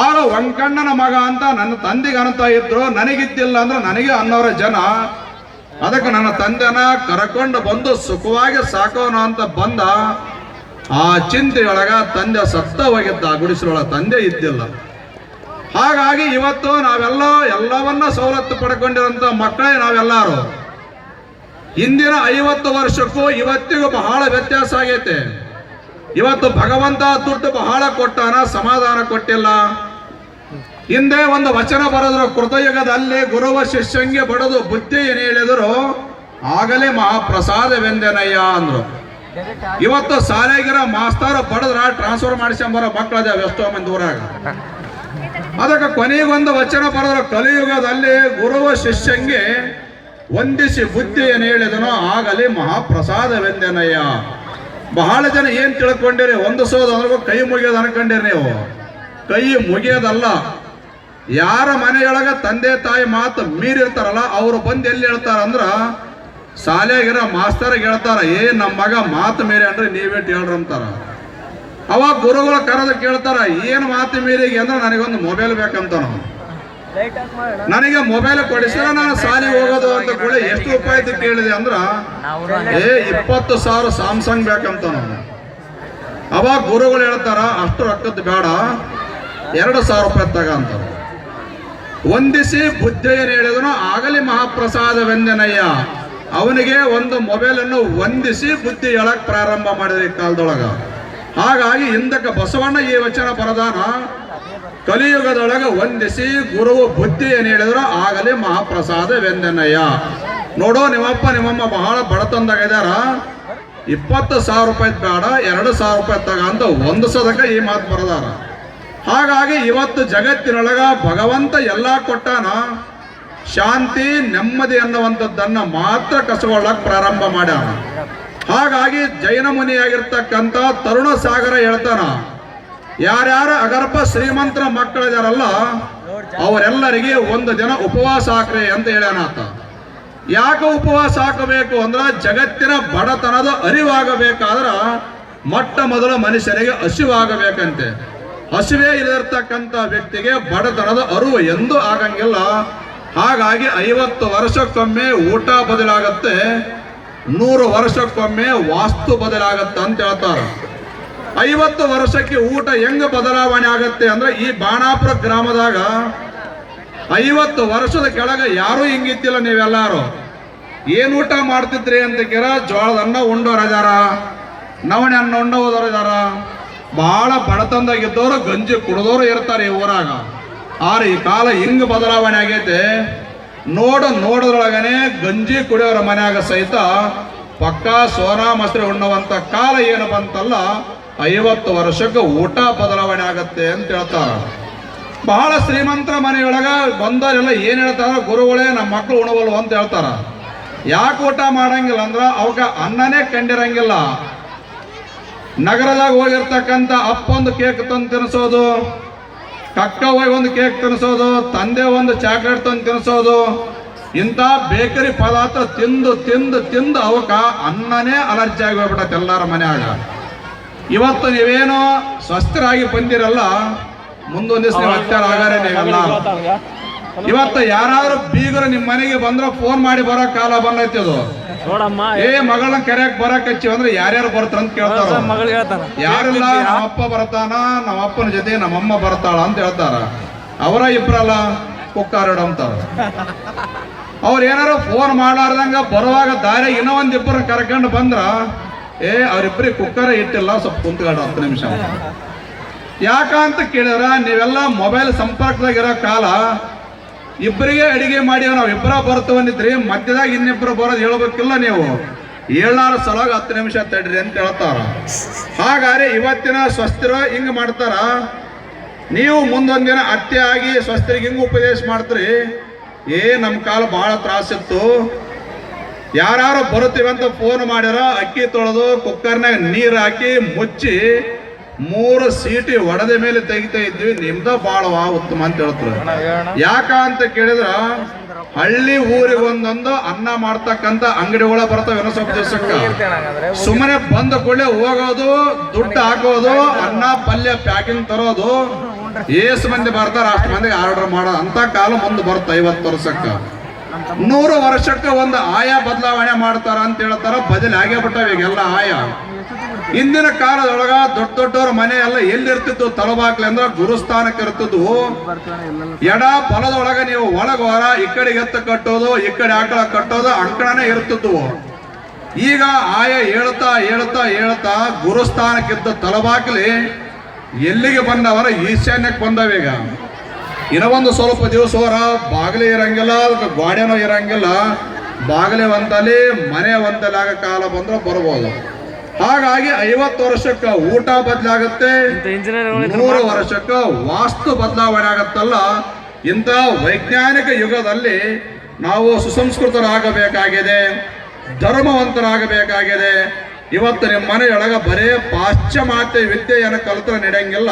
S1: ಆಗ ವಂಕಣ್ಣನ ಮಗ ಅಂತ ನನ್ನ ತಂದೆಗೆ ಅನ್ತಾ ಇದ್ರು, ನನಗಿದ್ದಿಲ್ಲ ಅಂದ್ರೆ ನನಗೆ ಅನ್ನೋರ ಜನ. ಅದಕ್ಕೆ ನನ್ನ ತಂದೆನ ಕರ್ಕೊಂಡು ಬಂದು ಸುಖವಾಗಿ ಸಾಕೋಣ ಅಂತ ಬಂದ. ಆ ಚಿಂತೆಯೊಳಗ ತಂದೆ ಸತ್ತ ಹೋಗಿದ್ದ. ಗುಡಿಸಲೊಳಗ ತಂದೆ ಇದ್ದಿಲ್ಲ. ಹಾಗಾಗಿ ಇವತ್ತು ಎಲ್ಲವನ್ನ ಸವಲತ್ತು ಪಡ್ಕೊಂಡಿರೋಂಥ ಮಕ್ಕಳೇ ನಾವೆಲ್ಲರೂ. ಹಿಂದಿನ 50 ವರ್ಷಕ್ಕೂ ಇವತ್ತಿಗೂ ಬಹಳ ವ್ಯತ್ಯಾಸ ಆಗೈತೆ. ಇವತ್ತು ಭಗವಂತ ದುಡ್ಡು ಬಹಳ ಕೊಟ್ಟಾನ, ಸಮಾಧಾನ ಕೊಟ್ಟಿಲ್ಲ. ಹಿಂದೆ ಒಂದು ವಚನ ಬರೆದ್ರು, ಕೃತಯುಗದಲ್ಲಿ ಗುರುವ ಶಿಷ್ಯಂಗೆ ಬಡದು ಬುದ್ಧಿ ಏನು ಹೇಳಿದ್ರು ಆಗಲೇ ಮಹಾಪ್ರಸಾದವೆಂದೆನಯ್ಯ ಅಂದ್ರು. ಇವತ್ತು ಶಾಲೆಗಿರೋ ಮಾಸ್ತರ್ ಬಡದ್ರ ಟ್ರಾನ್ಸ್ಫರ್ ಮಾಡಿಸ್ಕೊಂಬರೋ ಮಕ್ಕಳದ ಎಷ್ಟೋ ಮಂದಿ ಊರಾಗ. ಅದಕ್ಕೆ ಕೊನೆಗೊಂದು ವಚನ ಬರೆದ್ರು, ಕಲಿಯುಗದಲ್ಲಿ ಗುರುವ ಶಿಷ್ಯಂಗೆ ವಂದಿಸಿ ಬುದ್ಧಿ ಏನು ಹೇಳಿದನೋ ಆಗಲೇ ಮಹಾಪ್ರಸಾದವೆಂದೆನಯ್ಯ. ಬಹಳ ಜನ ಏನ್ ತಿಳ್ಕೊಂಡಿರಿ, ವಂದಿಸೋದು ಅಂದ್ರೆ ಕೈ ಮುಗಿಯೋದು ಅನ್ಕೊಂಡಿರಿ. ನೀವು ಕೈ ಮುಗಿಯೋದಲ್ಲ. ಯಾರ ಮನೆಯೊಳಗ ತಂದೆ ತಾಯಿ ಮಾತು ಮೀರಿರ್ತಾರಲ್ಲ ಅವ್ರು ಬಂದು ಎಲ್ಲಿ ಹೇಳ್ತಾರಂದ್ರ ಶಾಲೆಗಿರೋ ಮಾಸ್ತರ್ಗೆ ಹೇಳ್ತಾರ, ನಮ್ಮ ಮಗ ಮಾತು ಮೀರಿ ಅಂದ್ರೆ ನೀವೇಟ್ ಹೇಳ್ರಿ ಅಂತಾರ. ಅವಾಗ ಗುರುಗಳು ಕರೆದು ಕೇಳ್ತಾರ, ಏನ್ ಮಾತು ಮೀರಿಗೆ ಅಂದ್ರೆ ನನಗೊಂದು ಮೊಬೈಲ್ ಬೇಕಂತ. ನನಗೆ ಮೊಬೈಲ್ ಕೊಡಿಸಿದ್ರೆ ನಾನು ಶಾಲೆಗೆ ಹೋಗೋದು ಅಂತ ಕೂಡ ಎಷ್ಟು ರೂಪಾಯಿ ಕೇಳಿದೆ ಅಂದ್ರ 20,000 ಸ್ಯಾಮ್ಸಂಗ್ ಬೇಕಂತ. ಅವಾಗ ಗುರುಗಳು ಹೇಳ್ತಾರ, ಅಷ್ಟು ರೊಕ್ಕದ ಬೇಡ, 2,000 ರೂಪಾಯಿ ತಗಂತಾರ. ವಂದಿಸಿ ಬುದ್ಧಿ ಏನು ಹೇಳಿದನು ಆಗಲಿ ಮಹಾಪ್ರಸಾದವೆಂದೆನಯ್ಯ. ಅವನಿಗೆ ಒಂದು ಮೊಬೈಲ್ ಅನ್ನು ವಂದಿಸಿ ಬುದ್ಧಿ ಹೇಳಕ್ ಪ್ರಾರಂಭ ಮಾಡಿದ ಈ ಕಾಲದೊಳಗ. ಹಾಗಾಗಿ ಹಿಂದಕ್ಕೆ ಬಸವಣ್ಣ ಈ ವಚನ ಬರದಾನ, ಕಲಿಯುಗದೊಳಗ ವಂದಿಸಿ ಗುರುವು ಬುದ್ಧಿ ಏನು ಹೇಳಿದ್ರು ಆಗಲೇ ಮಹಾಪ್ರಸಾದವೆಂದೆನಯ್ಯ. ನೋಡೋ, ನಿಮ್ಮಪ್ಪ ನಿಮ್ಮಮ್ಮ ಬಹಳ ಬಡತನದಾಗ ಇದಾರ, 20,000 ರೂಪಾಯಿ ಬೇಡ, 2,000 ರೂಪಾಯಿ ತಗ ಅಂತ ವಂದಿಸೋದಕ್ಕೆ ಈ ಮಾತು ಬರದಾರ. ಹಾಗಾಗಿ ಇವತ್ತು ಜಗತ್ತಿನೊಳಗ ಭಗವಂತ ಎಲ್ಲ ಕೊಟ್ಟಾನ, ಶಾಂತಿ ನೆಮ್ಮದಿ ಅನ್ನುವಂಥದ್ದನ್ನ ಮಾತ್ರ ಕಸಗೊಳ್ಳಕ್ ಪ್ರಾರಂಭ ಮಾಡ್ಯಾನ. ಹಾಗಾಗಿ ಜೈನ ಮುನಿಯಾಗಿರ್ತಕ್ಕಂಥ ತರುಣ ಸಾಗರ ಹೇಳ್ತಾನ, ಯಾರ್ಯಾರ ಅಗರ್ಭ ಶ್ರೀಮಂತರ ಮಕ್ಕಳಿದಾರಲ್ಲ ಅವರೆಲ್ಲರಿಗೆ ಒಂದು ದಿನ ಉಪವಾಸ ಹಾಕ್ರಿ ಅಂತ ಹೇಳ್ಯಾನಾತ. ಯಾಕೆ ಉಪವಾಸ ಹಾಕಬೇಕು ಅಂದ್ರ ಜಗತ್ತಿನ ಬಡತನದ ಅರಿವಾಗಬೇಕಾದ್ರ ಮೊಟ್ಟ ಮೊದಲು ಮನುಷ್ಯರಿಗೆ ಹಸಿವಾಗಬೇಕಂತೆ. ಹಸಿವೆ ಇರತಕ್ಕಂಥ ವ್ಯಕ್ತಿಗೆ ಬಡತನದ ಅರಿವು ಎಂದೂ ಆಗಂಗಿಲ್ಲ. ಹಾಗಾಗಿ 50 ವರ್ಷಕ್ಕೊಮ್ಮೆ ಊಟ ಬದಲಾಗತ್ತೆ, 100 ವರ್ಷಕ್ಕೊಮ್ಮೆ ವಾಸ್ತು ಬದಲಾಗತ್ತೆ ಅಂತ ಹೇಳ್ತಾರ. 50 ವರ್ಷಕ್ಕೆ ಊಟ ಹೆಂಗ ಬದಲಾವಣೆ ಆಗತ್ತೆ ಅಂದ್ರೆ, ಈ ಬಾಣಾಪುರ ಗ್ರಾಮದಾಗ 50 ವರ್ಷದ ಕೆಳಗೆ ಯಾರೂ ಹಿಂಗಿತ್ತಿಲ್ಲ. ನೀವೆಲ್ಲಾರು ಏನ್ ಊಟ ಮಾಡ್ತಿದ್ರಿ ಅಂತ ಕೇಳ, ಜೋಳದ ಅನ್ನ ಉಂಡೋರಿದಾರ, ನವಣೆ ಅನ್ನ ಉಂಡೋದವರಿದಾರ, ಬಹಳ ಬಡತನದಾಗಿದ್ದವರು ಗಂಜಿ ಕುಡಿದವರು ಇರ್ತಾರೆ ಈ ಊರಾಗ. ಆದ್ರೆ ಈ ಕಾಲ ಹಿಂಗ ಬದಲಾವಣೆ ಆಗೈತೆ. ನೋಡೋದ್ರೊಳಗನೆ ಗಂಜಿ ಕುಡಿಯೋರ ಮನ್ಯಾಗ ಸಹಿತ ಪಕ್ಕ ಸೋನಾ ಮೊಸರು ಉಣ್ಣುವಂತ ಕಾಲ ಏನು ಬಂತಲ್ಲ, 50 ವರ್ಷಕ್ಕೆ ಊಟ ಬದಲಾವಣೆ ಆಗತ್ತೆ ಅಂತ ಹೇಳ್ತಾರ. ಬಹಳ ಶ್ರೀಮಂತರ ಮನೆಯೊಳಗ ಬಂದವರೆಲ್ಲ ಏನ್ ಹೇಳ್ತಾರ, ಗುರುಗಳೇ ನಮ್ಮ ಮಕ್ಕಳು ಉಣವಲ್ವ ಅಂತ ಹೇಳ್ತಾರ. ಯಾಕೆ ಊಟ ಮಾಡಂಗಿಲ್ಲ ಅಂದ್ರ ಅವಕ್ಕ ಅನ್ನನೇ ಕಂಡಿರಂಗಿಲ್ಲ. ನಗರದಾಗ ಹೋಗಿರ್ತಕ್ಕಂಥ ಅಪ್ಪ ಒಂದು ಕೇಕ್ ತಂದು ತಿನ್ನಿಸೋದು, ಕಕ್ಕ ಹೋಗಿ ಒಂದು ಕೇಕ್ ತಿನ್ನಿಸೋದು, ತಂದೆ ಒಂದು ಚಾಕ್ಲೇಟ್ ತಂದು ತಿನ್ನಿಸೋದು, ಇಂಥ ಬೇಕರಿ ಪದಾರ್ಥ ತಿಂದು ತಿಂದು ತಿಂದು ಅವಕ್ಕ ಅನ್ನನೇ ಅಲರ್ಜಿ ಆಗಿ ಹೋಗ್ಬಿಟ್ಟೈತೆ ಎಲ್ಲಾರ ಮನ್ಯಾಗ. ಇವತ್ತು ನೀವೇನೋ ಸ್ವಸ್ಥರಾಗಿ ಬಂದಿರಲ್ಲ, ಮುಂದೊಂದು ದಿವಸ ಹತ್ಯಾರ ಆಗಾರೆ ನೀವೆಲ್ಲ. ಇವತ್ತು ಯಾರಾದ್ರೂ ಬೀಗರು ನಿಮ್ಮ ಮನೆಗೆ ಬಂದ್ರೆ ಫೋನ್ ಮಾಡಿ ಬರೋ ಕಾಲ ಬಂದೈತಿ. ಅದು ಮಗಳನ್ನ ಕರೆಯಕ್ ಬರಕ್ ಹಚ್ಚಿ ಅಂದ್ರೆ ಯಾರ್ಯಾರು ಬರ್ತಾರ ಅಂತ ಕೇಳ್ತಾರ. ಯಾರಿಲ್ಲ, ನಮ್ಮಪ್ಪ ಬರ್ತಾನ, ನಮ್ಮಪ್ಪನ ಜೊತೆ ನಮ್ಮಮ್ಮ ಬರ್ತಾಳ ಅಂತ ಹೇಳ್ತಾರ. ಅವರ ಇಬ್ರಲ್ಲ ಕುಕ್ಕಾರಡ ಅಂತಾರ. ಅವ್ರ ಏನಾರು ಫೋನ್ ಮಾಡ್ಲಾರ್ದಂಗ ಬರುವಾಗ ದಾರಿ ಇನ್ನೂ ಒಂದಿಬ್ಬರು ಕರ್ಕೊಂಡು ಬಂದ್ರ, ಅವ್ರಿಬ್ರಿಗೆ ಕುಕ್ಕರ ಇಟ್ಟಿಲ್ಲ, ಸ್ವಲ್ಪ ಕುಂತ್ಕೊಂಡ 10 ನಿಮಿಷ. ಯಾಕಂತ ಕೇಳಿದ್ರ, ನೀವೆಲ್ಲ ಮೊಬೈಲ್ ಸಂಪರ್ಕದಾಗ ಇರೋ ಕಾಲ, ಇಬ್ಬರಿಗೆ ಅಡಿಗೆ ಮಾಡಿ ನಾವು ಇಬ್ಬರ ಬರ್ತವನಿದ್ರಿ, ಮಧ್ಯದಾಗ ಇನ್ನಿಬ್ಬರು ಬರೋದು ಹೇಳ್ಬೇಕಿಲ್ಲ. ನೀವು ಏಳಾರ ಸಲುವಾಗಿ 10 ನಿಮಿಷ ತಡ್ರಿ ಅಂತ ಹೇಳ್ತಾರ. ಹಾಗಾದ್ರೆ ಇವತ್ತಿನ ಸ್ವಸ್ಥರು ಹಿಂಗ ಮಾಡ್ತಾರ. ನೀವು ಮುಂದೊಂದಿನ ಅತ್ತೆ ಆಗಿ ಸ್ವಸ್ಥರಿಗೆ ಹಿಂಗ ಉಪದೇಶ ಮಾಡ್ತೀರಿ, ನಮ್ಮ ಕಾಲ ಬಹಳ ತ್ರಾಸಿತ್ತು, ಯಾರು ಬರುತ್ತೀವಂತ ಫೋನ್ ಮಾಡ್ಯಾರ, ಅಕ್ಕಿ ತೊಳೆದು ಕುಕ್ಕರ್ನಾಗ ನೀರು ಹಾಕಿ ಮುಚ್ಚಿ 3 ಸೀಟಿ ಒಡೆದ ಮೇಲೆ ತೆಗಿತಾ ಇದ್ವಿ, ನಿಮ್ದ ಬಾಳವಾ ಉತ್ತಮ ಅಂತ ಹೇಳ್ತಾರೆ. ಯಾಕ ಅಂತ ಕೇಳಿದ್ರ, ಹಳ್ಳಿ ಊರಿಗೆ ಒಂದೊಂದು ಅನ್ನ ಮಾಡ್ತಕ್ಕಂತ ಅಂಗಡಿಗಳ ಬರ್ತವೆ ಏನೋ ಸ್ವಲ್ಪ ದಿವಸಕ್ಕೆ. ಸುಮ್ಮನೆ ಬಂದ ಕೂಡಲೇ ಹೋಗೋದು, ದುಡ್ಡು ಹಾಕೋದು, ಅನ್ನ ಪಲ್ಯ ಪ್ಯಾಕಿಂಗ್ ತರೋದು. ಎಷ್ಟು ಮಂದಿ ಬರ್ತಾರ ಅಷ್ಟು ಮಂದಿಗೆ ಆರ್ಡರ್ ಮಾಡೋ ಅಂತ ಕಾಲ ಮುಂದೆ ಬರುತ್ತೆ. 50 ವರ್ಷಕ್ಕೆ 100 ವರ್ಷಕ್ಕೆ ಒಂದು ಆಯಾ ಬದಲಾವಣೆ ಮಾಡ್ತಾರ ಅಂತ ಹೇಳ್ತಾರ. ಬದಲಿ ಆಗೇ ಬಿಟ್ಟಾವ ಈಗೆಲ್ಲ ಆಯಾ. ಇಂದಿನ ಕಾಲದೊಳಗ ದೊಡ್ಡ ದೊಡ್ಡವ್ರ ಮನೆ ಎಲ್ಲ ಎಲ್ಲಿರ್ತಿದ್ವು? ತಲಬಾಕ್ಲಿ ಅಂದ್ರೆ ಗುರುಸ್ಥಾನಕ್ಕೆ ಇರ್ತಿದ್ವು. ಎಡ ಬಲದೊಳಗ ನೀವು ಒಳಗೋರ ಈ ಕಡೆಗೆ ಎತ್ತ ಕಟ್ಟೋದು, ಈ ಕಡೆ ಆಕಳ ಕಟ್ಟೋದು ಅಂಕಣನೇ ಇರ್ತಿದ್ವು. ಈಗ ಆಯಾ ಹೇಳ್ತಾ ಹೇಳ್ತಾ ಹೇಳ್ತಾ ಗುರುಸ್ಥಾನಕ್ಕಿದ್ದ ತಲಬಾಕ್ಲಿ ಎಲ್ಲಿಗೆ ಬಂದವರ ಈಶಾನ್ಯಕ್ಕೆ ಬಂದವೀಗ. ಇನ್ನ ಒಂದು ಸ್ವಲ್ಪ ದಿವಸವರ ಬಾಗಿಲೇ ಇರಂಗಿಲ್ಲ, ಅದಕ್ಕೆ ಗೋಡೆನೂ ಇರಂಗಿಲ್ಲ. ಬಾಗಿಲೇ ಒಂದಲ್ಲಿ ಮನೆ ಒಂದಲ್ಲಿ ಆಗ ಕಾಲ ಬಂದ್ರೆ ಬರ್ಬೋದು. ಹಾಗಾಗಿ 50 ವರ್ಷಕ್ಕೆ ಊಟ ಬದಲಾಗುತ್ತೆ, 100 ವರ್ಷಕ್ಕೆ ವಾಸ್ತು ಬದಲಾವಣೆ ಆಗತ್ತಲ್ಲ. ಇಂಥ ವೈಜ್ಞಾನಿಕ ಯುಗದಲ್ಲಿ ನಾವು ಸುಸಂಸ್ಕೃತರಾಗಬೇಕಾಗಿದೆ, ಧರ್ಮವಂತರಾಗಬೇಕಾಗಿದೆ. ಇವತ್ತು ನಿಮ್ಮ ಮನೆಯೊಳಗ ಬರೇ ಪಾಶ್ಚಿಮಾತ್ಯ ವಿದ್ಯೆಯನ್ನು ಕಲಿತರೆ ನಡೆಯಂಗಿಲ್ಲ.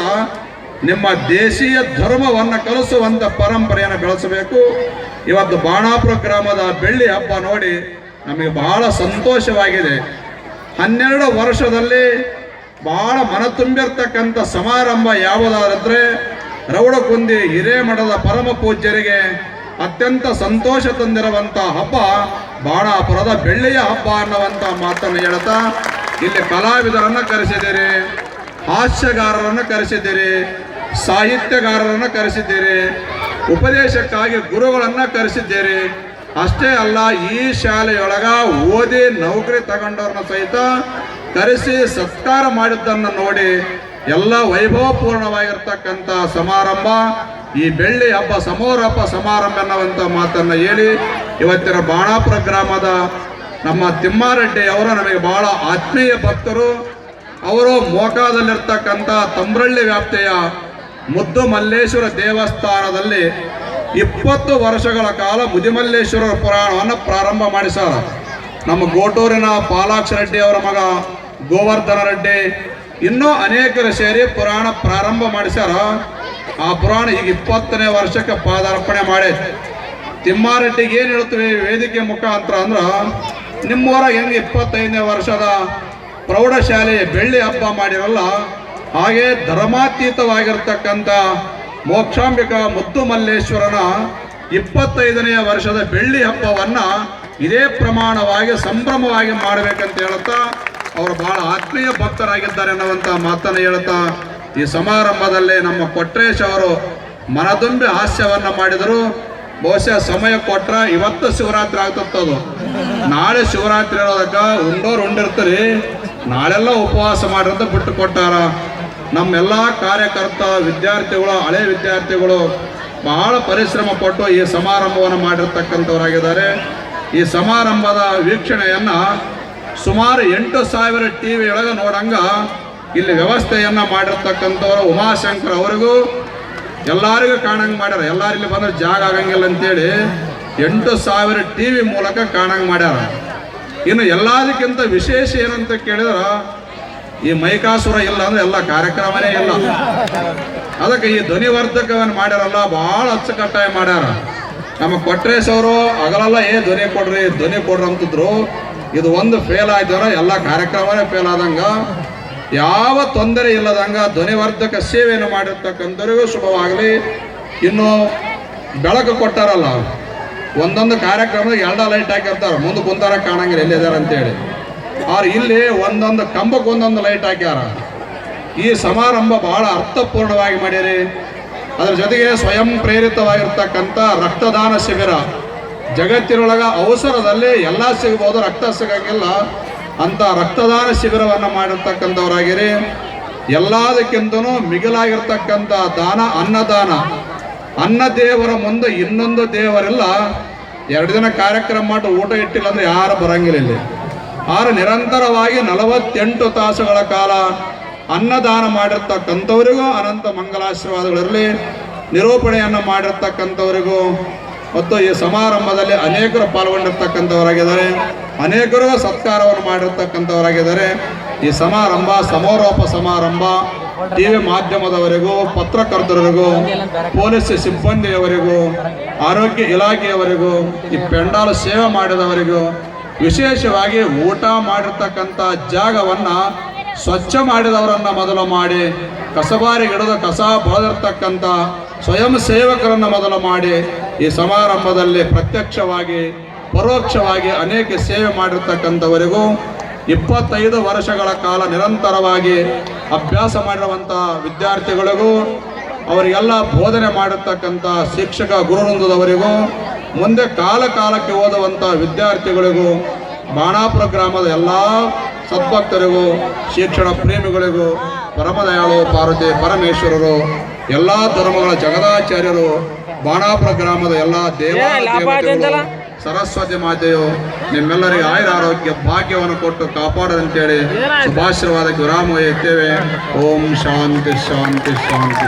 S1: ನಿಮ್ಮ ದೇಶೀಯ ಧರ್ಮವನ್ನು ಕಲಿಸುವಂತ ಪರಂಪರೆಯನ್ನು ಬೆಳೆಸಬೇಕು. ಇವತ್ತು ಬಾಣಾಪುರ ಗ್ರಾಮದ ಬೆಳ್ಳಿ ಹಬ್ಬ ನೋಡಿ ನಮಗೆ ಬಹಳ ಸಂತೋಷವಾಗಿದೆ. 12 ವರ್ಷದಲ್ಲಿ ಬಹಳ ಮನ ತುಂಬಿರ್ತಕ್ಕಂಥ ಸಮಾರಂಭ ಯಾವುದಾದ್ರೆ ರೌಡಕುಂದಿ ಹಿರೇಮಠದ ಪರಮ ಪೂಜ್ಯರಿಗೆ ಅತ್ಯಂತ ಸಂತೋಷ ತಂದಿರುವಂತ ಹಬ್ಬ ಬಾಣಾಪುರದ ಬೆಳ್ಳಿಯ ಹಬ್ಬ ಅನ್ನುವಂತ ಮಾತನ್ನು ಹೇಳ್ತಾ, ಇಲ್ಲಿ ಕಲಾವಿದರನ್ನ ಕರೆಸಿದ್ದೀರಿ, ಹಾಸ್ಯಗಾರರನ್ನು ಕರೆಸಿದ್ದೀರಿ, ಸಾಹಿತ್ಯಗಾರರನ್ನು ಕರೆಸಿದ್ದೀರಿ, ಉಪದೇಶಕ್ಕಾಗಿ ಗುರುಗಳನ್ನ ಕರೆಸಿದ್ದೀರಿ. ಅಷ್ಟೇ ಅಲ್ಲ, ಈ ಶಾಲೆಯೊಳಗ ಓದಿ ನೌಕರಿ ತಗೊಂಡವ್ರನ್ನ ಸಹಿತ ಕರೆಸಿ ಸತ್ಕಾರ ಮಾಡಿದ್ದನ್ನು ನೋಡಿ ಎಲ್ಲ ವೈಭವಪೂರ್ಣವಾಗಿರ್ತಕ್ಕಂಥ ಸಮಾರಂಭ ಈ ಬೆಳ್ಳಿ ಹಬ್ಬ ಸಮಾರಂಭ ಎನ್ನುವಂಥ ಮಾತನ್ನು ಹೇಳಿ ಇವತ್ತಿನ ಬಾಣಾಪುರ ಗ್ರಾಮದ ನಮ್ಮ ತಿಮ್ಮಾರೆಡ್ಡಿ ಅವರು ನಮಗೆ ಬಹಳ ಆತ್ಮೀಯ ಭಕ್ತರು. ಅವರು ಮೋಕಾದಲ್ಲಿರ್ತಕ್ಕಂಥ ತಂಬ್ರಳ್ಳಿ ವ್ಯಾಪ್ತಿಯ ಮುದ್ದು ಮಲ್ಲೇಶ್ವರ ದೇವಸ್ಥಾನದಲ್ಲಿ 20 ವರ್ಷಗಳ ಕಾಲ ಮುದಿಮಲ್ಲೇಶ್ವರ ಪುರಾಣವನ್ನು ಪ್ರಾರಂಭ ಮಾಡಿಸಾರ. ನಮ್ಮ ಗೋಟೂರಿನ ಪಾಲಾಕ್ಷ ರೆಡ್ಡಿ ಅವರ ಮಗ ಗೋವರ್ಧನ ರೆಡ್ಡಿ ಇನ್ನೂ ಅನೇಕರು ಸೇರಿ ಪುರಾಣ ಪ್ರಾರಂಭ ಮಾಡಿಸ್ಯಾರ. ಆ ಪುರಾಣ ಈಗ 20ನೇ ವರ್ಷಕ್ಕೆ ಪಾದಾರ್ಪಣೆ ಮಾಡಿ ತಿಮ್ಮಾರೆಡ್ಡಿಗೆ ಏನು ಹೇಳ್ತೀವಿ ವೇದಿಕೆ ಮುಖಾಂತರ ಅಂದ್ರೆ, ನಿಮ್ಮವರ ಹೆಂಗೆ 25ನೇ ವರ್ಷದ ಪ್ರೌಢಶಾಲೆ ಬೆಳ್ಳಿ ಹಬ್ಬ ಮಾಡಿರಲ್ಲ, ಹಾಗೆ ಧರ್ಮಾತೀತವಾಗಿರ್ತಕ್ಕಂಥ ಮೋಕ್ಷಾಂಬಿಕಾ ಮುದ್ದು ಮಲ್ಲೇಶ್ವರನ 25ನೇ ವರ್ಷದ ಬೆಳ್ಳಿ ಹಬ್ಬವನ್ನ ಇದೇ ಪ್ರಮಾಣವಾಗಿ ಸಂಭ್ರಮವಾಗಿ ಮಾಡಬೇಕಂತ ಹೇಳುತ್ತಾ ಅವರು ಬಹಳ ಆತ್ಮೀಯ ಭಕ್ತರಾಗಿದ್ದಾರೆ ಅನ್ನುವಂಥ ಮಾತನ್ನು ಹೇಳುತ್ತಾ, ಈ ಸಮಾರಂಭದಲ್ಲಿ ನಮ್ಮ ಕೊಟ್ರೇಶ್ ಅವರು ಮನದುಂಬಿ ಹಾಸ್ಯವನ್ನ ಮಾಡಿದರು. ಬಹುಶಃ ಸಮಯ ಕೊಟ್ರ ಇವತ್ತು ಶಿವರಾತ್ರಿ ಆಗ್ತತ್ತದು, ನಾಳೆ ಶಿವರಾತ್ರಿ ಇರೋದಕ್ಕ ಉಂಡೋರು ಉಂಡಿರ್ತೀರಿ, ನಾಳೆಲ್ಲ ಉಪವಾಸ ಮಾಡಿರಂತ ಬಿಟ್ಟು ಕೊಟ್ಟಾರ. ನಮ್ಮೆಲ್ಲ ಕಾರ್ಯಕರ್ತ ವಿದ್ಯಾರ್ಥಿಗಳು, ಹಳೆ ವಿದ್ಯಾರ್ಥಿಗಳು ಬಹಳ ಪರಿಶ್ರಮ ಪಟ್ಟು ಈ ಸಮಾರಂಭವನ್ನು ಮಾಡಿರ್ತಕ್ಕಂಥವರಾಗಿದ್ದಾರೆ. ಈ ಸಮಾರಂಭದ ವೀಕ್ಷಣೆಯನ್ನ ಸುಮಾರು 8,000 TV ಒಳಗೆ ನೋಡಂಗ ಇಲ್ಲಿ ವ್ಯವಸ್ಥೆಯನ್ನ ಮಾಡಿರ್ತಕ್ಕಂಥವರು ಉಮಾಶಂಕರ್ ಅವರಿಗೂ ಎಲ್ಲರಿಗೂ ಕಾಣಂಗೆ ಮಾಡ್ಯಾರ. ಎಲ್ಲರೂ ಇಲ್ಲಿ ಬಂದ್ರೆ ಜಾಗ ಆಗಂಗಿಲ್ಲ ಅಂತೇಳಿ 8,000 TV ಮೂಲಕ ಕಾಣಂಗೆ ಮಾಡ್ಯಾರ. ಇನ್ನು ಎಲ್ಲದಕ್ಕಿಂತ ವಿಶೇಷ ಏನಂತ ಕೇಳಿದ್ರೆ, ಈ ಮೈಕಾಸುರ ಇಲ್ಲ ಅಂದ್ರೆ ಎಲ್ಲ ಕಾರ್ಯಕ್ರಮನೇ ಇಲ್ಲ. ಅದಕ್ಕೆ ಈ ಧ್ವನಿವರ್ಧಕವನ್ನು ಮಾಡ್ಯಾರಲ್ಲ ಬಹಳ ಅಚ್ಚುಕಟ್ಟಾಗಿ ಮಾಡ್ಯಾರ. ನಮ್ಮ ಕೊಟ್ರೇಶ್ ಅವರು ಅಗಲೆಲ್ಲ ಧ್ವನಿ ಕೊಡ್ರಿ ಅಂತಿದ್ರು. ಇದು ಒಂದು ಫೇಲ್ ಆಯ್ತಾರ ಎಲ್ಲ ಕಾರ್ಯಕ್ರಮನೇ ಫೇಲ್ ಆದಂಗ, ಯಾವ ತೊಂದರೆ ಇಲ್ಲದಂಗ ಧ್ವನಿವರ್ಧಕ ಸೇವೆಯನ್ನು ಮಾಡಿರ್ತಕ್ಕಂಥವ್ರಿಗೂ ಶುಭವಾಗಲಿ. ಇನ್ನು ಬೆಳಕು ಕೊಟ್ಟಾರಲ್ಲ, ಒಂದೊಂದು ಕಾರ್ಯಕ್ರಮದಾಗ 2 ಲೈಟ್ ಹಾಕಿರ್ತಾರೆ, ಮುಂದೆ ಕುಂತಾರ ಕಾಣಂಗಿಲ್ಲ ಎಲ್ಲಿದ್ದಾರೆ ಅಂತೇಳಿ. ಅವ್ರು ಇಲ್ಲಿ ಒಂದೊಂದು ಕಂಬಕ್ಕೆ ಒಂದೊಂದು ಲೈಟ್ ಹಾಕ್ಯಾರ. ಈ ಸಮಾರಂಭ ಬಹಳ ಅರ್ಥಪೂರ್ಣವಾಗಿ ಮಾಡಿರಿ. ಅದರ ಜೊತೆಗೆ ಸ್ವಯಂ ಪ್ರೇರಿತವಾಗಿರ್ತಕ್ಕಂಥ ರಕ್ತದಾನ ಶಿಬಿರ, ಜಗತ್ತಿನೊಳಗ ಅವಸರದಲ್ಲಿ ಎಲ್ಲ ಸಿಗ್ಬೋದು, ರಕ್ತ ಸಿಗಂಗಿಲ್ಲ ಅಂತ ರಕ್ತದಾನ ಶಿಬಿರವನ್ನು ಮಾಡಿರ್ತಕ್ಕಂಥವ್ರಾಗಿರಿ. ಎಲ್ಲದಕ್ಕಿಂತನೂ ಮಿಗಿಲಾಗಿರ್ತಕ್ಕಂಥ ದಾನ ಅನ್ನದಾನ. ಅನ್ನ ದೇವರ ಮುಂದೆ ಇನ್ನೊಂದು ದೇವರಿಲ್ಲ. 2 ದಿನ ಕಾರ್ಯಕ್ರಮ ಮಾಡಿ ಊಟ ಇಟ್ಟಿಲ್ಲ ಅಂದ್ರೆ ಯಾರು ಬರಂಗಿಲ್ಲ ಇಲ್ಲಿ. ಆರು ನಿರಂತರವಾಗಿ 48 ತಾಸುಗಳ ಕಾಲ ಅನ್ನದಾನ ಮಾಡಿರ್ತಕ್ಕಂಥವರಿಗೂ ಅನಂತ ಮಂಗಲಾಶೀರ್ವಾದಗಳಿರಲಿ. ನಿರೂಪಣೆಯನ್ನು ಮಾಡಿರ್ತಕ್ಕಂಥವರಿಗೂ ಮತ್ತು ಈ ಸಮಾರಂಭದಲ್ಲಿ ಅನೇಕರು ಪಾಲ್ಗೊಂಡಿರ್ತಕ್ಕಂಥವರಾಗಿದ್ದಾರೆ, ಅನೇಕರು ಸತ್ಕಾರವನ್ನು ಮಾಡಿರ್ತಕ್ಕಂಥವರಾಗಿದ್ದಾರೆ. ಈ ಸಮಾರಂಭ ಸಮಾರೋಪ ಸಮಾರಂಭ ಟಿವಿ ಮಾಧ್ಯಮದವರಿಗೂ, ಪತ್ರಕರ್ತರಿಗೂ, ಪೊಲೀಸ್ ಸಿಬ್ಬಂದಿಯವರಿಗೂ, ಆರೋಗ್ಯ ಇಲಾಖೆಯವರಿಗೂ, ಈ ಪೆಂಡಾಲ್ ಸೇವೆ ಮಾಡಿದವರಿಗೂ, ವಿಶೇಷವಾಗಿ ಊಟ ಮಾಡಿರ್ತಕ್ಕಂಥ ಜಾಗವನ್ನ ಸ್ವಚ್ಛ ಮಾಡಿದವರನ್ನ ಮೊದಲು ಮಾಡಿ, ಕಸಬಾರಿಗಿಡದ ಕಸ ಬಳದಿರ್ತಕ್ಕಂಥ ಸ್ವಯಂ ಸೇವಕರನ್ನು ಮೊದಲು ಮಾಡಿ, ಈ ಸಮಾರಂಭದಲ್ಲಿ ಪ್ರತ್ಯಕ್ಷವಾಗಿ ಪರೋಕ್ಷವಾಗಿ ಅನೇಕ ಸೇವೆ ಮಾಡಿರ್ತಕ್ಕಂಥವರಿಗೂ, 25 ವರ್ಷಗಳ ಕಾಲ ನಿರಂತರವಾಗಿ ಅಭ್ಯಾಸ ಮಾಡಿರುವಂಥ ವಿದ್ಯಾರ್ಥಿಗಳಿಗೂ, ಅವರಿಗೆಲ್ಲ ಬೋಧನೆ ಮಾಡಿರ್ತಕ್ಕಂಥ ಶಿಕ್ಷಕ ಗುರುವೃಂದದವರಿಗೂ, ಮುಂದೆ ಕಾಲಕ್ಕೆ ಓದುವಂಥ ವಿದ್ಯಾರ್ಥಿಗಳಿಗೂ, ಬಾಣಾಪುರ ಗ್ರಾಮದ ಎಲ್ಲ ಸದ್ಭಕ್ತರಿಗೂ, ಶಿಕ್ಷಣ ಪ್ರೇಮಿಗಳಿಗೂ, ಪರಮದಯಾಳು ಪಾರ್ವತಿ ಪರಮೇಶ್ವರರು, ಎಲ್ಲ ಧರ್ಮಗಳ ಜಗದಾಚಾರ್ಯರು, ಬಾಣಾಪುರ ಗ್ರಾಮದ ಎಲ್ಲ ದೇವತೆಗಳು, ಸರಸ್ವತಿ ಮಾತೆಯು ನಿಮ್ಮೆಲ್ಲರಿಗೆ ಆಯುರ ಆರೋಗ್ಯ ಭಾಗ್ಯವನ್ನು ಕೊಟ್ಟು ಕಾಪಾಡದಂತೇಳಿ ಶುಭಾಶೀರ್ವಾದಕ್ಕೆ ವಿರಾಮ ಒಯ್ಯುತ್ತೇವೆ. ಓಂ ಶಾಂತಿ ಶಾಂತಿ ಶಾಂತಿ.